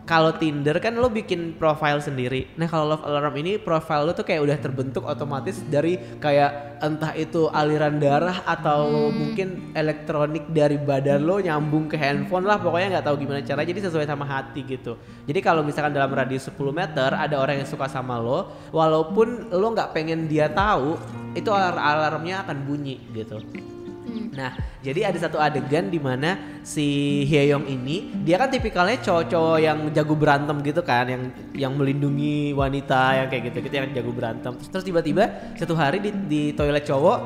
kalau Tinder kan lo bikin profile sendiri. Nah kalau Love Alarm ini profile lo tuh kayak udah terbentuk otomatis dari kayak entah itu aliran darah atau mungkin elektronik dari badan lo nyambung ke handphone lah, pokoknya nggak tahu gimana cara. Jadi sesuai sama hati gitu. Jadi kalau misalkan dalam radius 10 meter ada orang yang suka sama lo, walaupun lo nggak pengen dia tahu, itu alarmnya akan bunyi gitu. Nah, jadi ada satu adegan di mana si Hyeong ini dia kan tipikalnya cowok-cowok yang jago berantem gitu kan, yang melindungi wanita yang kayak gitu yang jago berantem. Terus tiba-tiba satu hari di toilet cowok,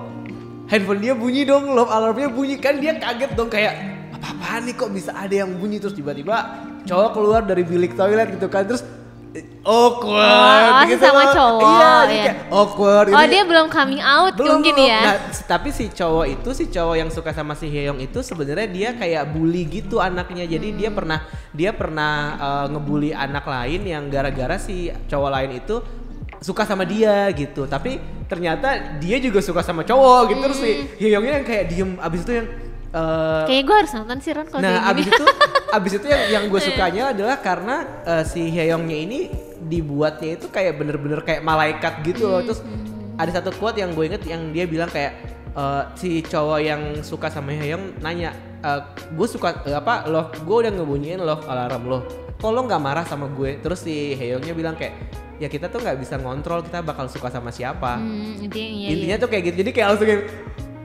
handphone dia bunyi dong, love alarmnya bunyi kan, dia kaget dong kayak apa-apaan nih kok bisa ada yang bunyi. Terus tiba-tiba cowok keluar dari bilik toilet gitu kan, terus awkward gitu sama loh. cowok. Iya, Iya. kayak awkward gitu. Oh dia belum coming out mungkin ya. Nah, tapi si cowok yang suka sama si Hyeong itu sebenarnya dia kayak bully gitu anaknya. Jadi dia pernah ngebully anak lain yang gara-gara si cowok lain itu suka sama dia gitu. Tapi ternyata dia juga suka sama cowok gitu. Terus si Hyeongnya yang kayak diem, abis itu yang Kayaknya gue harus nonton sih Ron kalau nah kayak gini. abis itu yang gue sukanya adalah karena si Hyeongnya ini dibuatnya itu kayak bener-bener kayak malaikat gitu loh. Terus ada satu quote yang gue inget yang dia bilang kayak si cowok yang suka sama Hyeong nanya, gue suka gue udah ngebunyiin love alarm lo, kok lo nggak marah sama gue? Terus si Hyeongnya bilang kayak ya kita tuh nggak bisa ngontrol kita bakal suka sama siapa. Intinya tuh kayak gitu. Jadi kayak langsung kayak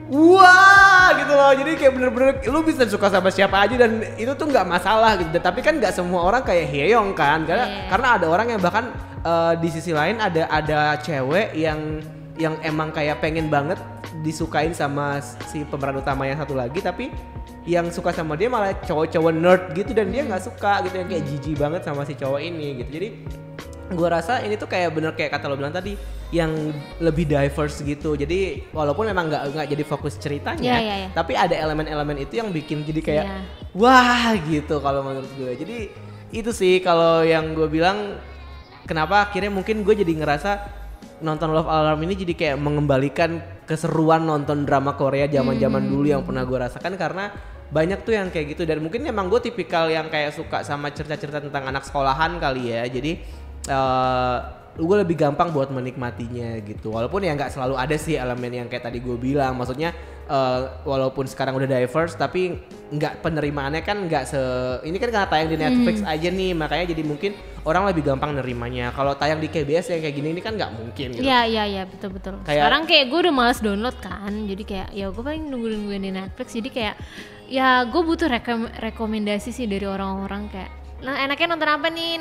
wah gitu loh. Jadi kayak bener-bener lu bisa suka sama siapa aja dan itu tuh nggak masalah gitu. Tapi kan nggak semua orang kayak Hyeong kan, karena ada orang yang bahkan di sisi lain ada cewek yang emang kayak pengen banget disukain sama si pemeran utama yang satu lagi, tapi yang suka sama dia malah cowok-cowok nerd gitu dan dia nggak suka gitu, yang kayak jijik banget sama si cowok ini gitu. Jadi gua rasa ini tuh kayak bener kayak kata lo bilang tadi, yang lebih diverse gitu. Jadi walaupun memang nggak jadi fokus ceritanya, tapi ada elemen-elemen itu yang bikin jadi kayak wah gitu kalau menurut gue. Jadi itu sih kalau yang gue bilang kenapa akhirnya mungkin gue jadi ngerasa nonton Love Alarm ini jadi kayak mengembalikan keseruan nonton drama Korea zaman-zaman dulu yang pernah gue rasakan, karena banyak tuh yang kayak gitu. Dan mungkin emang gue tipikal yang kayak suka sama cerita-cerita tentang anak sekolahan kali ya. Jadi gue lebih gampang buat menikmatinya gitu. Walaupun ya nggak selalu ada sih elemen yang kayak tadi gue bilang. Maksudnya walaupun sekarang udah diverse, tapi nggak, penerimaannya kan nggak ini kan karena tayang di Netflix aja nih, makanya jadi mungkin orang lebih gampang nerimanya. Kalau tayang di KBS yang kayak gini ini kan nggak mungkin gitu. Iya betul. Sekarang kayak gue udah malas download kan. Jadi kayak ya gue paling nungguin di Netflix. Jadi kayak ya gue butuh rekomendasi sih dari orang-orang kayak, nah enaknya nonton apa nih,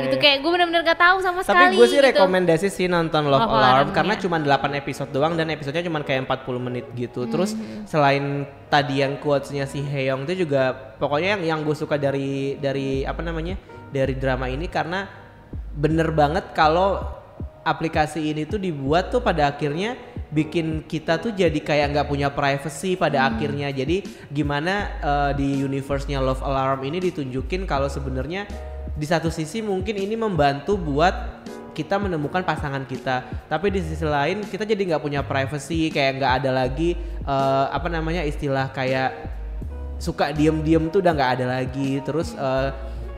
gitu. Kayak gue bener-bener gak tahu sama sekali. Tapi gue sih gitu. rekomendasi sih nonton Love Alarm karena ya. cuma 8 episode doang dan episodenya cuma kayak 40 menit gitu. Terus selain tadi yang quotes-nya si Hyeong itu juga pokoknya yang gue suka dari apa namanya, dari drama ini, karena bener banget kalau aplikasi ini tuh dibuat tuh pada akhirnya bikin kita tuh jadi kayak nggak punya privacy pada akhirnya. Jadi gimana di universe-nya Love Alarm ini ditunjukin kalau sebenarnya di satu sisi mungkin ini membantu buat kita menemukan pasangan kita, tapi di sisi lain kita jadi nggak punya privacy, kayak nggak ada lagi apa namanya istilah kayak suka diem-diem tuh udah nggak ada lagi. Terus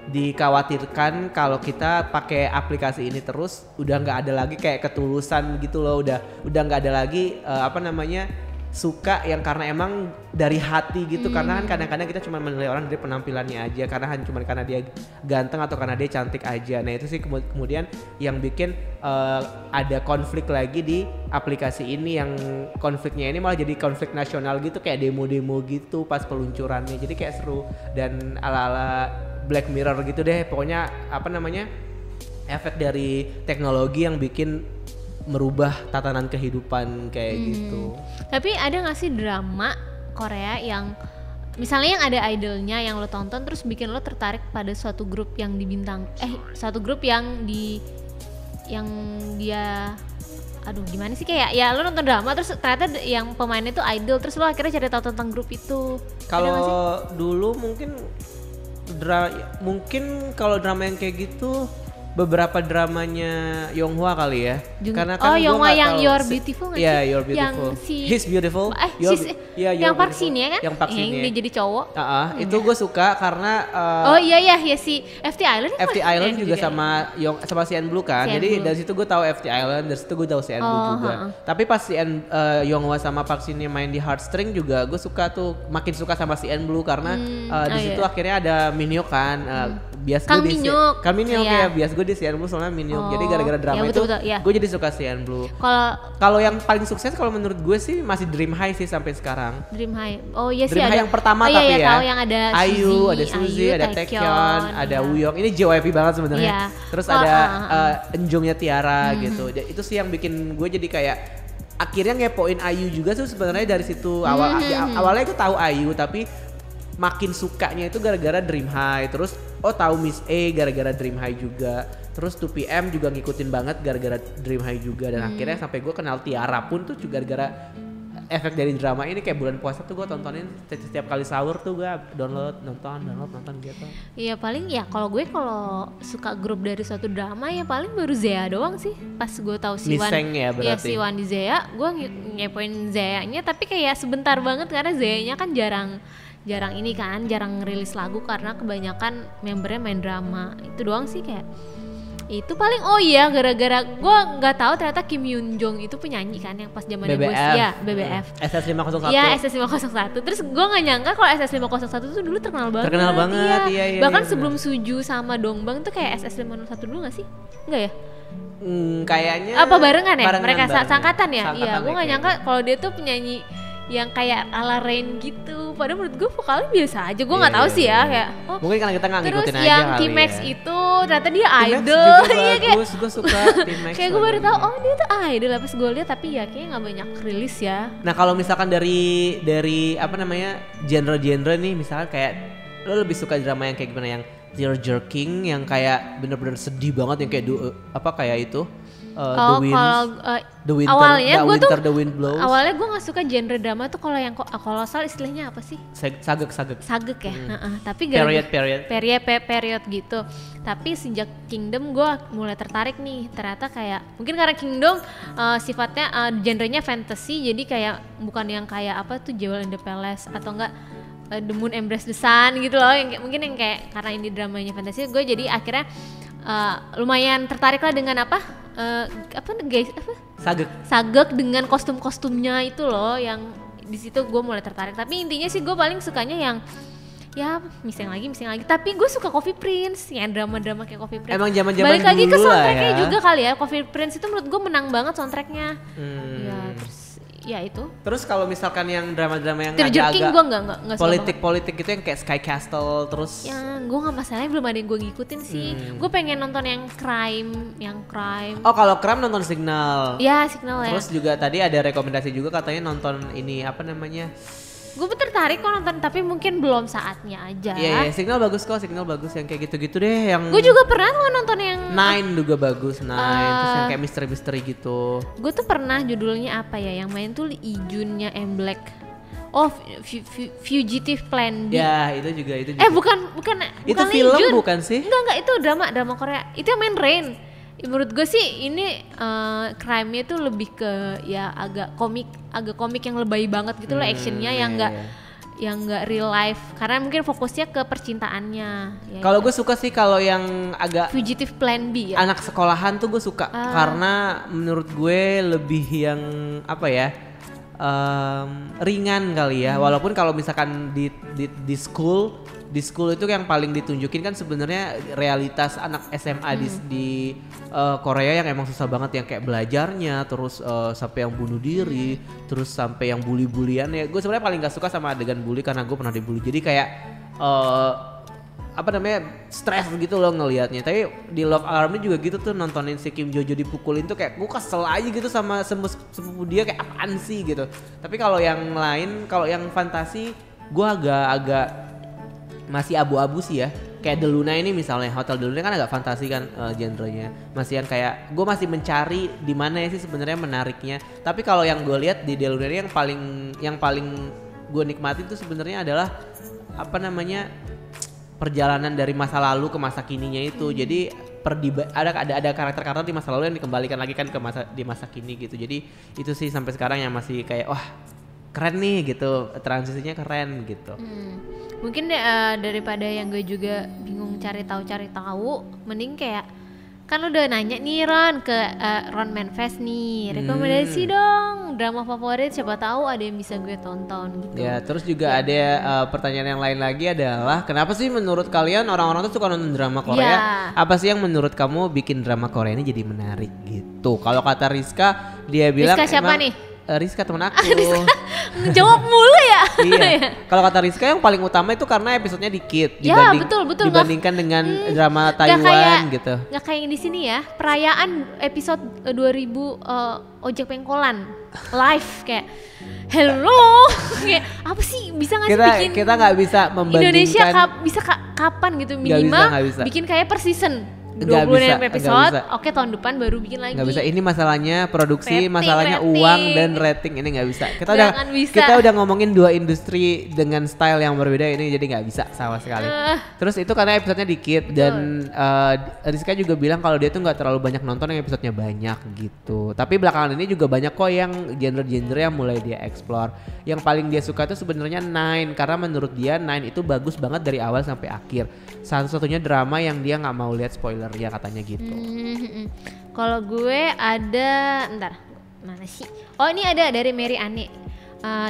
dikhawatirkan kalau kita pakai aplikasi ini terus udah nggak ada lagi kayak ketulusan gitu loh, udah nggak ada lagi suka yang karena emang dari hati gitu. Karena kan kadang-kadang kita cuma menilai orang dari penampilannya aja, cuma karena dia ganteng atau karena dia cantik aja. Nah itu sih kemudian yang bikin ada konflik lagi di aplikasi ini, yang konfliknya ini malah jadi konflik nasional gitu, kayak demo-demo gitu pas peluncurannya. Jadi kayak seru dan ala-ala Black Mirror gitu deh, pokoknya efek dari teknologi yang bikin merubah tatanan kehidupan kayak gitu. Tapi ada gak sih drama Korea yang misalnya yang ada idolnya yang lo tonton terus bikin lo tertarik pada suatu grup yang suatu grup yang dia gimana sih, kayak ya lo nonton drama terus ternyata yang pemainnya itu idol, terus lo akhirnya cari tahu tentang grup itu. Kalau dulu mungkin kalau drama yang kayak gitu beberapa dramanya Yonghwa kali ya. Karena kan Yonghwa yang You're Beautiful nggak sih? Iya, You're Beautiful. He's Beautiful. Yang Park Shin ya kan? Yang Park Shin yang dia jadi cowok. Itu gue suka karena iya si FT Island. FT Island juga sama CN Blue kan. Jadi dari situ gue tahu FT Island, dari situ gue tahu CN Blue juga. Tapi pas Yonghwa sama Park Shin main di Heartstring juga gue suka tuh, makin suka sama CN Blue karena di situ akhirnya ada Minhyuk kan. Kang Minhyuk ya, bias gue di CN Blue soalnya Minhyuk. Jadi gara-gara drama itu gue jadi suka CN Blue. Kalau yang paling sukses kalau menurut gue sih masih Dream High sih sampai sekarang. Dream High. Oh iya sih, Dream High yang pertama tapi ya. Tahu yang ada Ayu, ada Suzy, ada Taekyeon, ada Wooyoung. Ini JYP banget sebenarnya. Terus ada Enjongnya Tiara gitu. Itu sih yang bikin gue jadi kayak akhirnya ngepoin Ayu juga tuh sebenarnya dari situ. Awalnya gue tahu Ayu tapi makin sukanya itu gara-gara Dream High. Terus tahu Miss A gara-gara Dream High juga. Terus 2PM juga ngikutin banget gara-gara Dream High juga. Dan akhirnya sampai gue kenal Tiara pun tuh juga gara-gara efek dari drama ini. Kayak bulan puasa tuh gue tontonin setiap kali sahur tuh gue download nonton gitu. Iya paling ya kalau suka grup dari suatu drama ya paling baru Zea doang sih. Pas gue tahu si Wan, si Wan di Zea, gue ngepoin Zea-nya tapi kayak sebentar banget karena Zea-nya kan jarang ngerilis lagu karena kebanyakan membernya main drama. Itu doang sih kayak itu paling. Gara-gara gue nggak tahu ternyata Kim Yoon Jong itu penyanyi kan yang pas zamannya gue BBF SS501. Iya SS501. Terus gue nggak nyangka kalau SS501 itu dulu terkenal banget. Iya, bahkan sebelum Suju sama Dongbang tuh kayak SS501 dulu nggak sih? Enggak ya? Kayaknya apa barengan ya? Mereka sangkatan ya? Iya, gue nggak nyangka kalau dia tuh penyanyi yang kayak ala Rain gitu. Padahal menurut gue vokalnya biasa aja. Gue nggak tahu sih ya kayak. Mungkin karena kita nggak ngikutin aja. Terus yang T-Max itu ternyata dia idol. Iya kayak. Gue suka T-Max. Kayak gue baru tahu dia tuh idol. Pas gue lihat tapi ya kayaknya nggak banyak rilis ya. Nah kalau misalkan dari genre nih, misalkan kayak lo lebih suka drama yang kayak gimana, yang tear-jerking, yang kayak bener-bener sedih banget, yang kayak kayak itu. The Wind Blows. Awalnya gue nggak suka genre drama tuh kalau yang kolosal, istilahnya apa sih? Sagek ya. Tapi period gitu. Tapi sejak Kingdom gue mulai tertarik nih. Ternyata kayak mungkin karena Kingdom sifatnya genrenya fantasy, jadi kayak bukan yang kayak apa tuh Jewel in the Palace atau enggak The Moon Embrace the Sun gitu loh. Mungkin yang kayak karena ini dramanya fantasy, gue jadi akhirnya lumayan tertarik lah dengan Sagek dengan kostum-kostumnya itu loh, yang di situ gue mulai tertarik. Tapi intinya sih gue paling sukanya yang missing lagi. Tapi gue suka Coffee Prince, yang drama-drama kayak Coffee Prince. Emang zaman-zaman balik lagi ke soundtracknya ya. juga kali ya. Coffee Prince itu menurut gue menang banget soundtracknya. Ya itu. Terus kalau misalkan yang drama-drama yang agak-agak gue nggak politik gitu, yang kayak Sky Castle, terus yang gue nggak, masalahnya belum ada yang gue ngikutin sih. Gue pengen nonton yang crime. Kalau crime nonton Signal. Ya Signal ya. Terus juga tadi ada rekomendasi juga katanya nonton ini gue tertarik kok nonton, tapi mungkin belum saatnya aja. Iya, Signal bagus yang kayak gitu-gitu deh. Yang gue juga pernah tuh nonton yang Nine juga bagus, terus yang kayak misteri-misteri gitu. Gue tuh pernah, judulnya apa ya, yang main tuh Lee Jun-nya M Black. Fugitive Plan B. Ya, itu juga. Bukan itu film Lee Jun. Bukan sih? Enggak, itu drama Korea. Itu yang main Rain. Menurut gue sih ini crime-nya tuh lebih ke ya agak komik yang lebay banget gitu loh, actionnya yang yang nggak real life karena mungkin fokusnya ke percintaannya. Ya, Kalau gue suka sih kalau yang agak Fugitive Plan B ya. anak sekolahan tuh gue suka karena menurut gue lebih yang apa ya ringan kali ya. Walaupun kalau misalkan di school itu yang paling ditunjukin kan sebenarnya realitas anak SMA di Korea yang emang susah banget yang kayak belajarnya terus sampai yang bunuh diri terus sampai yang bully-bullyan ya. Gue sebenarnya paling gak suka sama adegan bully karena gue pernah dibully. Jadi kayak apa namanya stres gitu loh ngelihatnya. Tapi di Love Alarm juga gitu tuh nontonin si Kim Jojo dipukulin tuh kayak gue kesel aja gitu sama sepupu dia kayak apaan sih gitu. Tapi kalau yang lain kalau yang fantasi gue agak masih abu-abu sih ya. Kayak The Luna ini misalnya, Hotel The Luna kan agak fantasi kan genrenya. Masih yang kayak gue masih mencari di mana ya sih sebenarnya menariknya. Tapi kalau yang gue lihat di The Luna ini yang paling gue nikmatin tuh sebenarnya adalah apa namanya perjalanan dari masa lalu ke masa kininya itu. Jadi ada karakter-karakter di masa lalu yang dikembalikan lagi kan ke di masa kini gitu. Jadi itu sih sampai sekarang yang masih kayak wah keren nih gitu, transisinya keren gitu. Mungkin daripada yang gue juga bingung cari tahu, mending kayak kan udah nanya nih Ron ke Ron Manfest nih, rekomendasi dong drama favorit, siapa tahu ada yang bisa gue tonton gitu. Ya, terus juga ada pertanyaan yang lain lagi adalah kenapa sih menurut kalian orang-orang tuh suka nonton drama Korea? Apa sih yang menurut kamu bikin drama Korea ini jadi menarik gitu? Kalau kata Rizka, dia bilang Rizka siapa nih? Rizka teman aku. Jawab mulu ya. Iya. Kalau kata Rizka yang paling utama itu karena episodenya dikit betul, dibandingkan dengan drama Taiwan gitu. Gak kayak di sini ya. Perayaan episode 2000 Ojek Pengkolan live kayak hello kayak apa sih bisa nggak sih bikin kita nggak bisa membandingkan Indonesia bisa kapan gitu minimal gak bisa. Bikin kayak per season. 26 episode, oke tahun depan baru bikin lagi. Nggak bisa, ini masalahnya produksi, masalahnya rating. Uang dan rating, ini nggak bisa. Kita udah ngomongin dua industri dengan style yang berbeda, ini jadi nggak bisa sama sekali. Terus itu karena episodenya dikit dan Rizka juga bilang kalau dia tuh nggak terlalu banyak nonton yang episodenya banyak gitu. Tapi belakangan ini juga banyak kok yang genre-genre yang mulai dia explore. Yang paling dia suka tuh sebenarnya Nine karena menurut dia Nine itu bagus banget dari awal sampai akhir. Satu-satunya drama yang dia nggak mau lihat spoiler ya katanya gitu. Kalau gue ada, mana sih? Oh ini ada dari Mary Ani.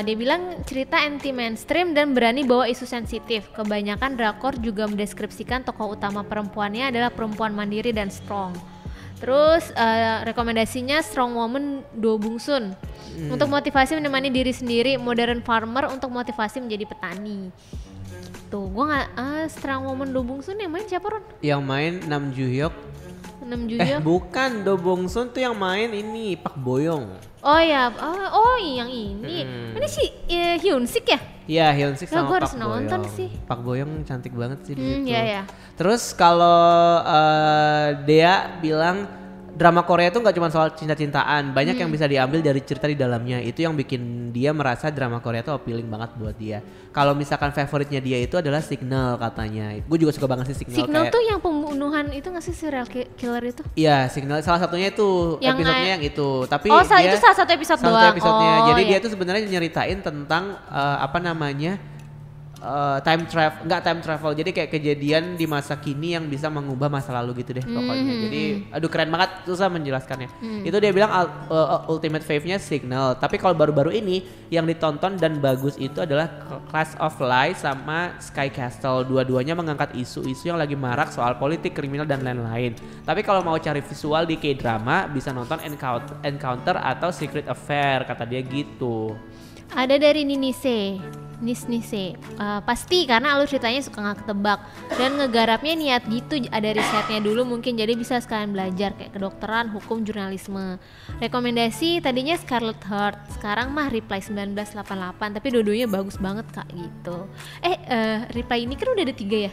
Dia bilang cerita anti mainstream dan berani bawa isu sensitif. Kebanyakan drakor juga mendeskripsikan tokoh utama perempuannya adalah perempuan mandiri dan strong. Terus rekomendasinya Strong Woman Do Bung Sun untuk motivasi menemani diri sendiri, Modern Farmer untuk motivasi menjadi petani. Tuh, gue Strong Woman Do Bung Sun yang main siapa Ron? Yang main Nam Joo Hyuk. Bukan, Do Bung Sun tuh yang main ini Park Bo Young. Oh ya, yang ini. Ini si Hyun Sik ya? Iya, Hyun Sik sama gue Park harus Bo nonton Young. sih. Park Bo Young cantik banget sih di situ. Iya. Terus kalau Dea bilang drama Korea itu nggak cuma soal cinta-cintaan, banyak yang bisa diambil dari cerita di dalamnya. Itu yang bikin dia merasa drama Korea itu appealing banget buat dia. Kalau misalkan favoritnya dia itu adalah Signal katanya. Gue juga suka banget sih Signal. Signal tuh yang pembunuhan itu nggak sih serial killer itu? Iya, Signal salah satunya itu episodenya yang itu. Tapi itu salah satu episode doang. Satu episodenya. Jadi dia tuh sebenarnya nyeritain tentang time travel, jadi kayak kejadian di masa kini yang bisa mengubah masa lalu gitu deh pokoknya. Jadi aduh keren banget, susah menjelaskannya. Itu dia bilang ultimate fave-nya Signal. Tapi kalau baru-baru ini yang ditonton dan bagus itu adalah Clash of Lies sama Sky Castle. Dua-duanya mengangkat isu-isu yang lagi marak soal politik, kriminal dan lain-lain. Tapi kalau mau cari visual di K-drama bisa nonton Encounter atau Secret Affair kata dia gitu. Ada dari Nise, pasti karena alur ceritanya suka nggak ketebak dan ngegarapnya niat gitu, ada risetnya dulu mungkin jadi bisa sekalian belajar kayak kedokteran, hukum, jurnalisme. Rekomendasi tadinya Scarlet Heart, sekarang mah Reply 1988, tapi dua-duanya bagus banget kak gitu. Reply ini kan udah ada 3 ya?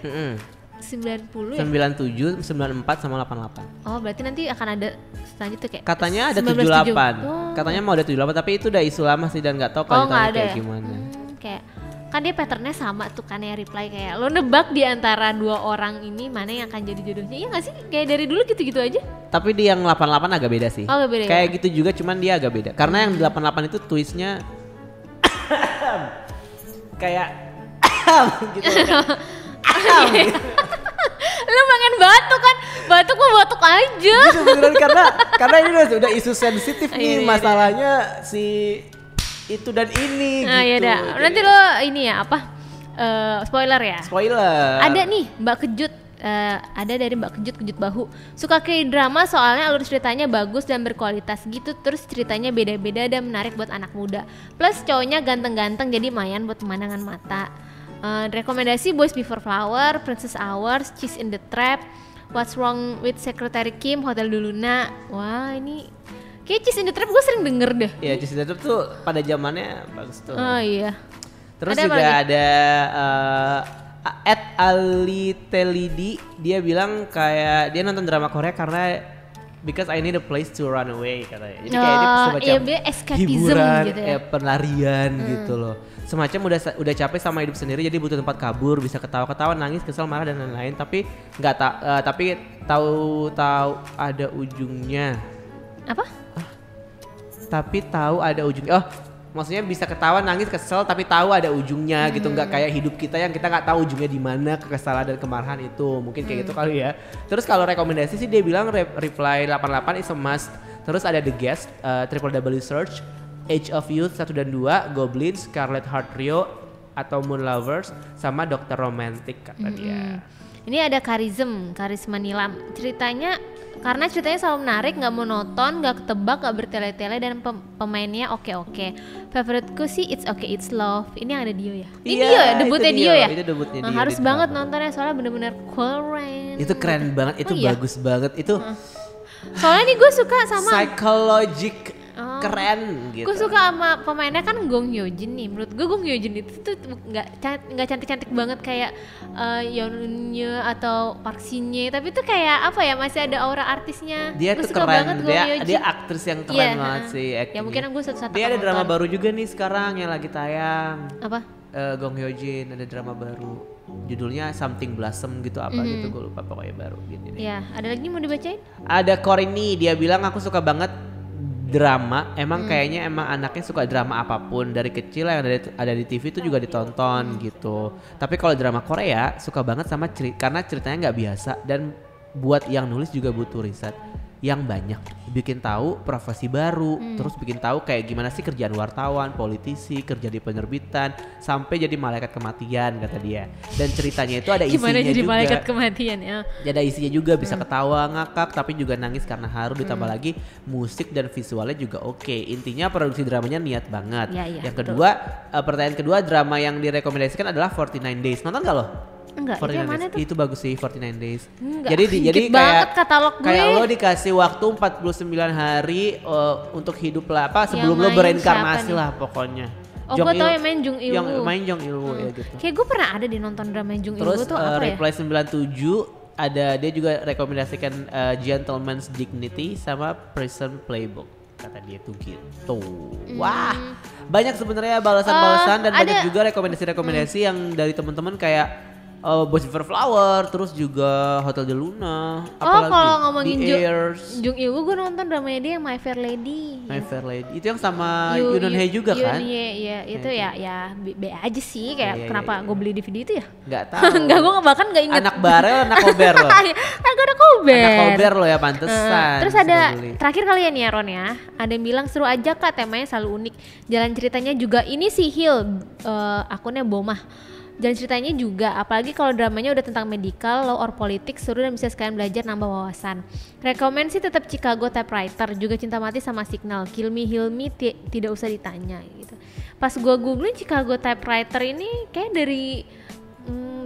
90 ya? 97, 94 sama 88. Oh, berarti nanti akan ada selanjutnya kayak katanya ada 78. Katanya mau ada 78 tapi itu udah isu lama sih dan enggak tahu kelanjutannya kayak gimana. Kayak kan dia patternnya sama tuh kan ya, Reply kayak lo nebak di antara dua orang ini mana yang akan jadi jodohnya. Iya enggak sih? Kayak dari dulu gitu-gitu aja. Tapi di yang 88 agak beda sih. Oh, agak beda. Kayak gitu juga cuman dia agak beda. Karena yang 88 itu twistnya kayak gitu kan. Gitu. Lu pengen batuk kan? Batuk gua batuk aja. Gitu, beneran, karena ini udah isu sensitif nih, Iya, masalahnya si itu dan ini Nah, gitu. yaudah. Nanti lo ini ya apa? Spoiler ya. Spoiler. Ada nih Mbak Kejut. Ada dari Mbak Kejut Bahu. Suka K-drama soalnya alur ceritanya bagus dan berkualitas gitu. Terus ceritanya beda-beda dan menarik buat anak muda. Plus cowoknya ganteng-ganteng jadi lumayan buat pemandangan mata. Rekomendasi Boys Before Flower, Princess Hours, Cheese in the Trap, What's Wrong with Secretary Kim, Hotel Duluna. Wah ini kayak Cheese in the Trap gue sering denger deh. Iya, Cheese in the Trap tuh pada zamannya bagus tuh. Oh iya. Terus Ada apa juga lagi? ada Ali Telidi, dia bilang kayak dia nonton drama Korea karena because I need a place to run away katanya. Jadi kayak ini semacam iya, dia escapism hiburan, gitu ya. pelarian gitu loh. Semacam udah capek sama hidup sendiri jadi butuh tempat kabur, bisa ketawa-ketawa, nangis, kesel, marah dan lain-lain, tapi tapi tahu ada ujungnya. Apa? Tapi tahu ada ujungnya. Oh, maksudnya bisa ketawa, nangis, kesel, tapi tahu ada ujungnya gitu, nggak kayak hidup kita yang kita nggak tahu ujungnya di mana, kekesalan dan kemarahan itu mungkin kayak gitu kali ya. Terus kalau rekomendasi sih dia bilang Reply 88 is a must. Terus ada The Guest, Triple Search, Age of Youth 1 dan 2, Goblin, Scarlet Heart Trio atau Moon Lovers sama Dokter Romantic kata dia. Ini ada Karisma Nilam. Karena ceritanya selalu menarik, nggak monoton, nggak ketebak, nggak bertele-tele dan pemainnya oke. Favoritku sih It's Okay It's Love. Ini yang ada Dio ya? Ini Iya, Dio ya? Debutnya itu Dio ya? Itu debutnya Nah, Dio. harus banget nontonnya soalnya bener-bener keren. Itu keren banget, itu Oh, iya? bagus banget. Itu Soalnya nih gue suka sama psychologic keren gitu. gue suka sama pemainnya kan Gong Hyo Jin nih. Menurut gue Gong Hyo Jin itu tuh nggak cantik-cantik banget kayak Yeon atau Park Shin Ye, tapi tuh kayak apa ya, masih ada aura artisnya. Dia Gua tuh suka keren, banget Gong Hyo Jin. dia aktris yang keren Iya, banget sih Ya actingnya. mungkin gue suatu saat Dia ada drama baru juga nih sekarang yang lagi tayang. Apa? Gong Hyo Jin ada drama baru. Judulnya Something Blossom gitu apa gitu, gue lupa, pokoknya baru gitu deh. Ya, ada lagi mau dibacain? Ada Corini, dia bilang aku suka banget drama. Kayaknya emang anaknya suka drama apapun dari kecil, yang ada di TV itu juga ditonton gitu. Tapi kalau drama Korea suka banget sama karena ceritanya nggak biasa dan buat yang nulis juga butuh riset yang banyak, bikin tahu profesi baru, terus bikin tahu kayak gimana sih kerjaan wartawan, politisi, kerja di penerbitan, sampai jadi malaikat kematian kata dia. Dan ceritanya itu ada isinya Gimana jadi juga. malaikat kematian ya? Ya, ada isinya juga, bisa ketawa, ngakak, tapi juga nangis karena haru, ditambah lagi musik dan visualnya juga oke. Intinya produksi dramanya niat banget. Ya, Yang kedua, pertanyaan kedua, drama yang direkomendasikan adalah 49 Days. Nonton gak lo? Enggak, itu yang mana tuh? Itu bagus sih 49 Days. Enggak, Jadi dikit banget katalog gue. Kayak lo dikasih waktu 49 hari untuk hidup lah, sebelum lo main bereinkarnasi siapa lah pokoknya. Oh, gue tau yang main Jung Il Yang Woo. main Jong Il Woo ya gitu. Kayak gue pernah ada di nonton drama Jung Il Terus Woo tuh apa ya? Reply 97 ada, dia juga rekomendasikan Gentleman's Dignity sama Prison Playbook kata dia tuh gitu. Wah, banyak sebenarnya balasan-balasan dan banyak juga rekomendasi-rekomendasi yang dari teman-teman kayak Boys Before Flower, terus juga Hotel de Luna. Apalagi Kalau ngomongin The Heirs, Jung Il Woo, gue nonton dramanya dia yang My Fair Lady. My Fair Lady. Itu yang sama Yoon Eun Hae juga kan? Iya, itu ya B aja sih, kayak Iya, kenapa gue beli DVD itu ya? Nggak tahu. Enggak, gue bahkan nggak inget. Anak barel, anak kober loh. Kan gue ada kober. Anak kober loh ya, pantesan. Terus ada terakhir kalian ya Ron ya, ada yang bilang seru aja kak, temanya selalu unik, jalan ceritanya juga. Ini si Hill, akunnya Bomah. Jalan ceritanya juga, apalagi kalau dramanya udah tentang medical, law or politik, seru dan bisa sekalian belajar, nambah wawasan. Rekomen sih tetap Chicago Typewriter, juga Cinta Mati sama Signal, Kill Me Heal Me tidak usah ditanya gitu. Pas gue googling Chicago Typewriter ini kayak dari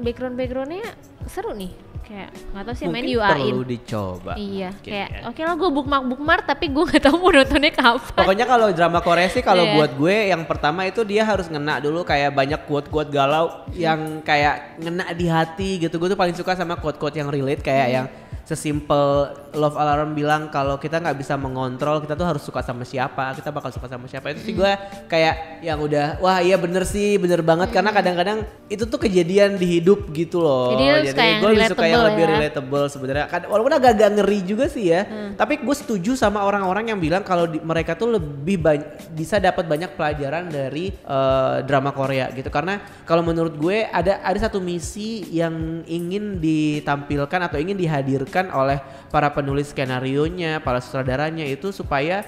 backgroundnya seru nih. Kayak nggak tahu sih, main mungkin UAin. perlu dicoba. Iya, Mungkin kayak ya. oke lah gue bookmark tapi gue nggak tahu mau nontonnya kapan. Pokoknya kalau drama Korea sih kalau Iya. buat gue yang pertama itu dia harus ngena dulu, kayak banyak quote-quote galau yang kayak ngena di hati gitu. Gue tuh paling suka sama quote-quote yang relate kayak yang sesimpel Love Alarm bilang kalau kita nggak bisa mengontrol kita tuh harus suka sama siapa, kita bakal suka sama siapa. Itu sih gue kayak yang udah wah iya bener sih, bener banget karena kadang-kadang itu tuh kejadian di hidup gitu loh. Jadi gue lebih suka yang lebih ya. relatable sebenarnya. Walaupun agak-agak ngeri juga sih ya. Tapi gue setuju sama orang-orang yang bilang kalau mereka tuh lebih bisa dapat banyak pelajaran dari drama Korea gitu. Karena kalau menurut gue ada satu misi yang ingin ditampilkan atau ingin dihadirkan oleh para penulis skenarionya, para sutradaranya itu supaya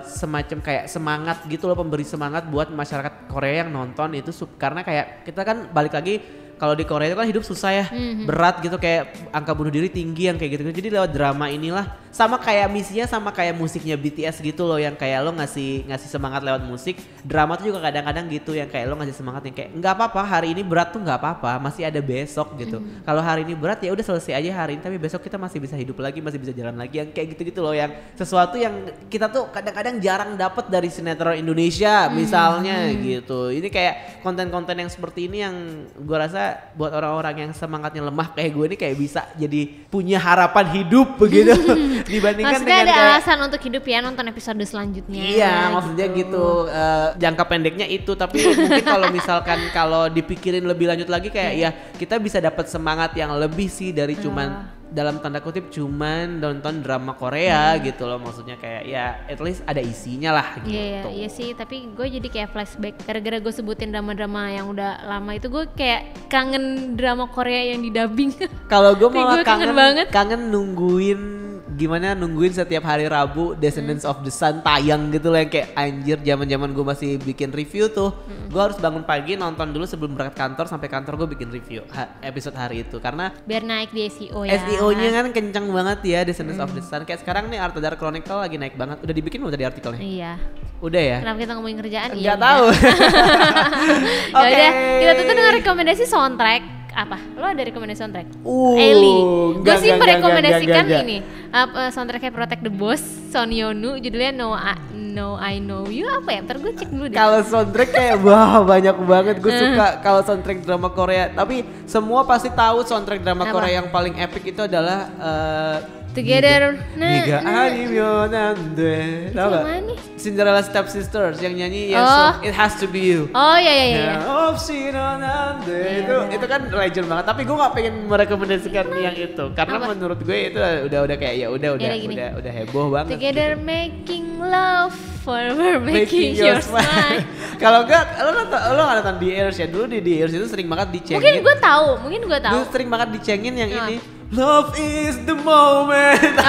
semacam kayak semangat gitu loh, pemberi semangat buat masyarakat Korea yang nonton itu karena kayak kita kan balik lagi kalau di Korea itu kan hidup susah ya, berat gitu, kayak angka bunuh diri tinggi yang kayak gitu. Jadi lewat drama inilah sama kayak misinya sama kayak musiknya BTS gitu loh, yang kayak lo ngasih semangat lewat musik. Drama tuh juga kadang-kadang gitu yang kayak lo ngasih semangat yang kayak nggak apa-apa hari ini berat tuh nggak apa-apa, masih ada besok gitu. Kalau hari ini berat ya udah selesai aja hari ini, tapi besok kita masih bisa hidup lagi, masih bisa jalan lagi, yang kayak gitu-gitu loh, yang sesuatu yang kita tuh kadang-kadang jarang dapat dari sinetron Indonesia misalnya gitu. Ini kayak konten-konten yang seperti ini yang gue rasa buat orang-orang yang semangatnya lemah kayak gue ini kayak bisa jadi punya harapan hidup begitu dibandingkan maksudnya dengan ada kayak, alasan untuk hidup ya nonton episode selanjutnya. iya maksudnya gitu jangka pendeknya itu, tapi mungkin kalau misalkan kalau dipikirin lebih lanjut lagi kayak ya kita bisa dapat semangat yang lebih sih dari cuman dalam tanda kutip cuman nonton drama Korea gitu loh, maksudnya kayak ya at least ada isinya lah gitu. Iya sih, tapi gue jadi kayak flashback gara-gara gue sebutin drama-drama yang udah lama itu, gue kayak kangen drama Korea yang di dubbing. Kalau gue malah kangen banget. kangen nungguin setiap hari Rabu Descendants of the Sun tayang gitu loh, yang kayak anjir zaman-zaman gue masih bikin review tuh. Gue harus bangun pagi nonton dulu sebelum berangkat kantor, sampai kantor gue bikin review episode hari itu karena biar naik di SEO ya. SEO-nya kan kencang banget ya Descendants of the Sun. Kayak sekarang nih Art of Dark Chronicle lagi naik banget. Udah dibikin belum tadi artikelnya? Iya. Udah ya? Kenapa kita ngomongin kerjaan? Nggak tahu. Yaudah, kita tutup dengan rekomendasi soundtrack. Apa? Lo ada rekomendasi soundtrack? Ellie. Gue sih merekomendasikan ini soundtracknya Protect the Boss, Son Yeonu, judulnya No I Know You. Apa ya? Ntar gue cek dulu deh. Kalau soundtrack kayak wah banyak banget. Gue suka kalau soundtrack drama Korea. Tapi semua pasti tahu soundtrack drama Korea yang paling epic itu adalah Together. Niga Anime Nande. Tahu gak? Cinderella Step Sisters yang nyanyi It Has to Be You. Oh iya. Itu kan legend banget. Tapi gue nggak pengen merekomendasikan yang itu karena menurut gue itu udah kayak udah heboh banget. Together gitu. making love, forever making your smile. Kalau enggak, lo nggak nonton The Ears ya? Dulu di The Ears itu sering banget dicengin. Mungkin gue tahu. Dulu sering banget dicengin yang ini. Love is the moment.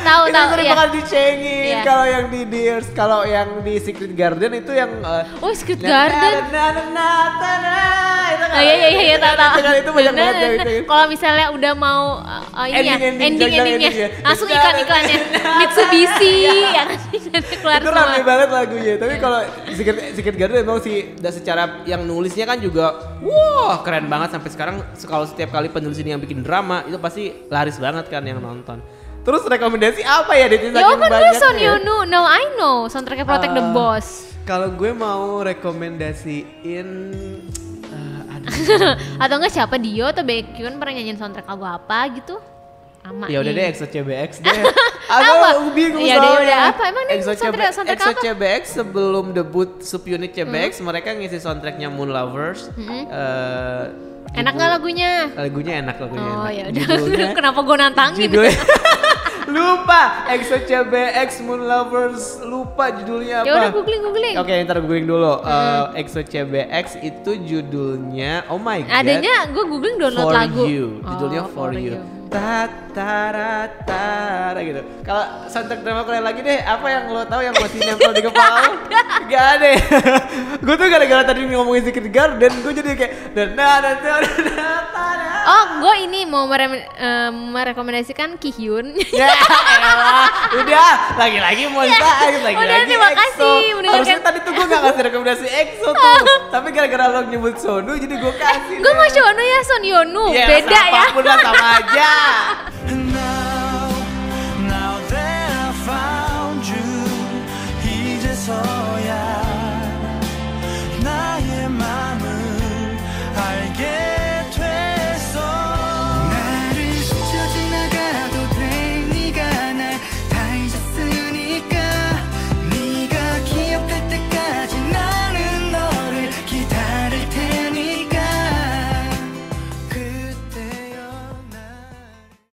Tahu sering ya. banget dicengin. Kalau yang di Dears, kalau yang di Secret Garden itu yang Secret Garden. Iya tahu. Itu banyak banget itu. Kalau misalnya udah mau endingnya langsung iklannya Mitsubishi yang keluar itu semua. rame banget lagunya. Tapi kalau Secret Garden emang sih secara yang nulisnya kan juga wah keren banget sampai sekarang. Kalau setiap kali penulis ini yang bikin drama itu pasti laris banget kan yang nonton. Terus rekomendasi apa ya Diti? Ya kan gue Son Yeonu, No I Know, soundtracknya Protect the Boss. Kalau gue mau rekomendasiin atau enggak siapa Dio atau Baekhyun pernah nyanyiin soundtrack lagu apa gitu? Lama ya udah deh EXO CBX deh. Apa? Bingung ya udah apa emang nih EXO soundtrack EXO apa? CBX sebelum debut subunit CBX mereka ngisi soundtracknya Moon Lovers. Enak nggak lagunya? Lagunya enak. Oh ya udah. Kenapa gue nantangin? Lupa EXO CBX Moon Lovers, lupa judulnya apa. Ya udah googling. Oke, ntar googling dulu. EXO CBX itu judulnya oh my god. Adanya gue googling download For lagu. You. Judulnya For You. Tara gitu. Kalau soundtrack drama Korea lagi deh, apa yang lo tahu yang masih nempel di kepala? Gak ada. Gue tuh gara-gara tadi ngomongin Secret Garden, gue jadi kayak gue ini mau merekomendasikan Kihyun. Ya elah, udah lagi-lagi mau lagi-lagi terima kasih. Harusnya tadi tuh gue gak kasih rekomendasi EXO tuh, tapi gara-gara lo nyebut Sonu jadi gue kasih. Gue mau Sonu ya, Son Yeonu, beda ya. Apapun lah sama aja.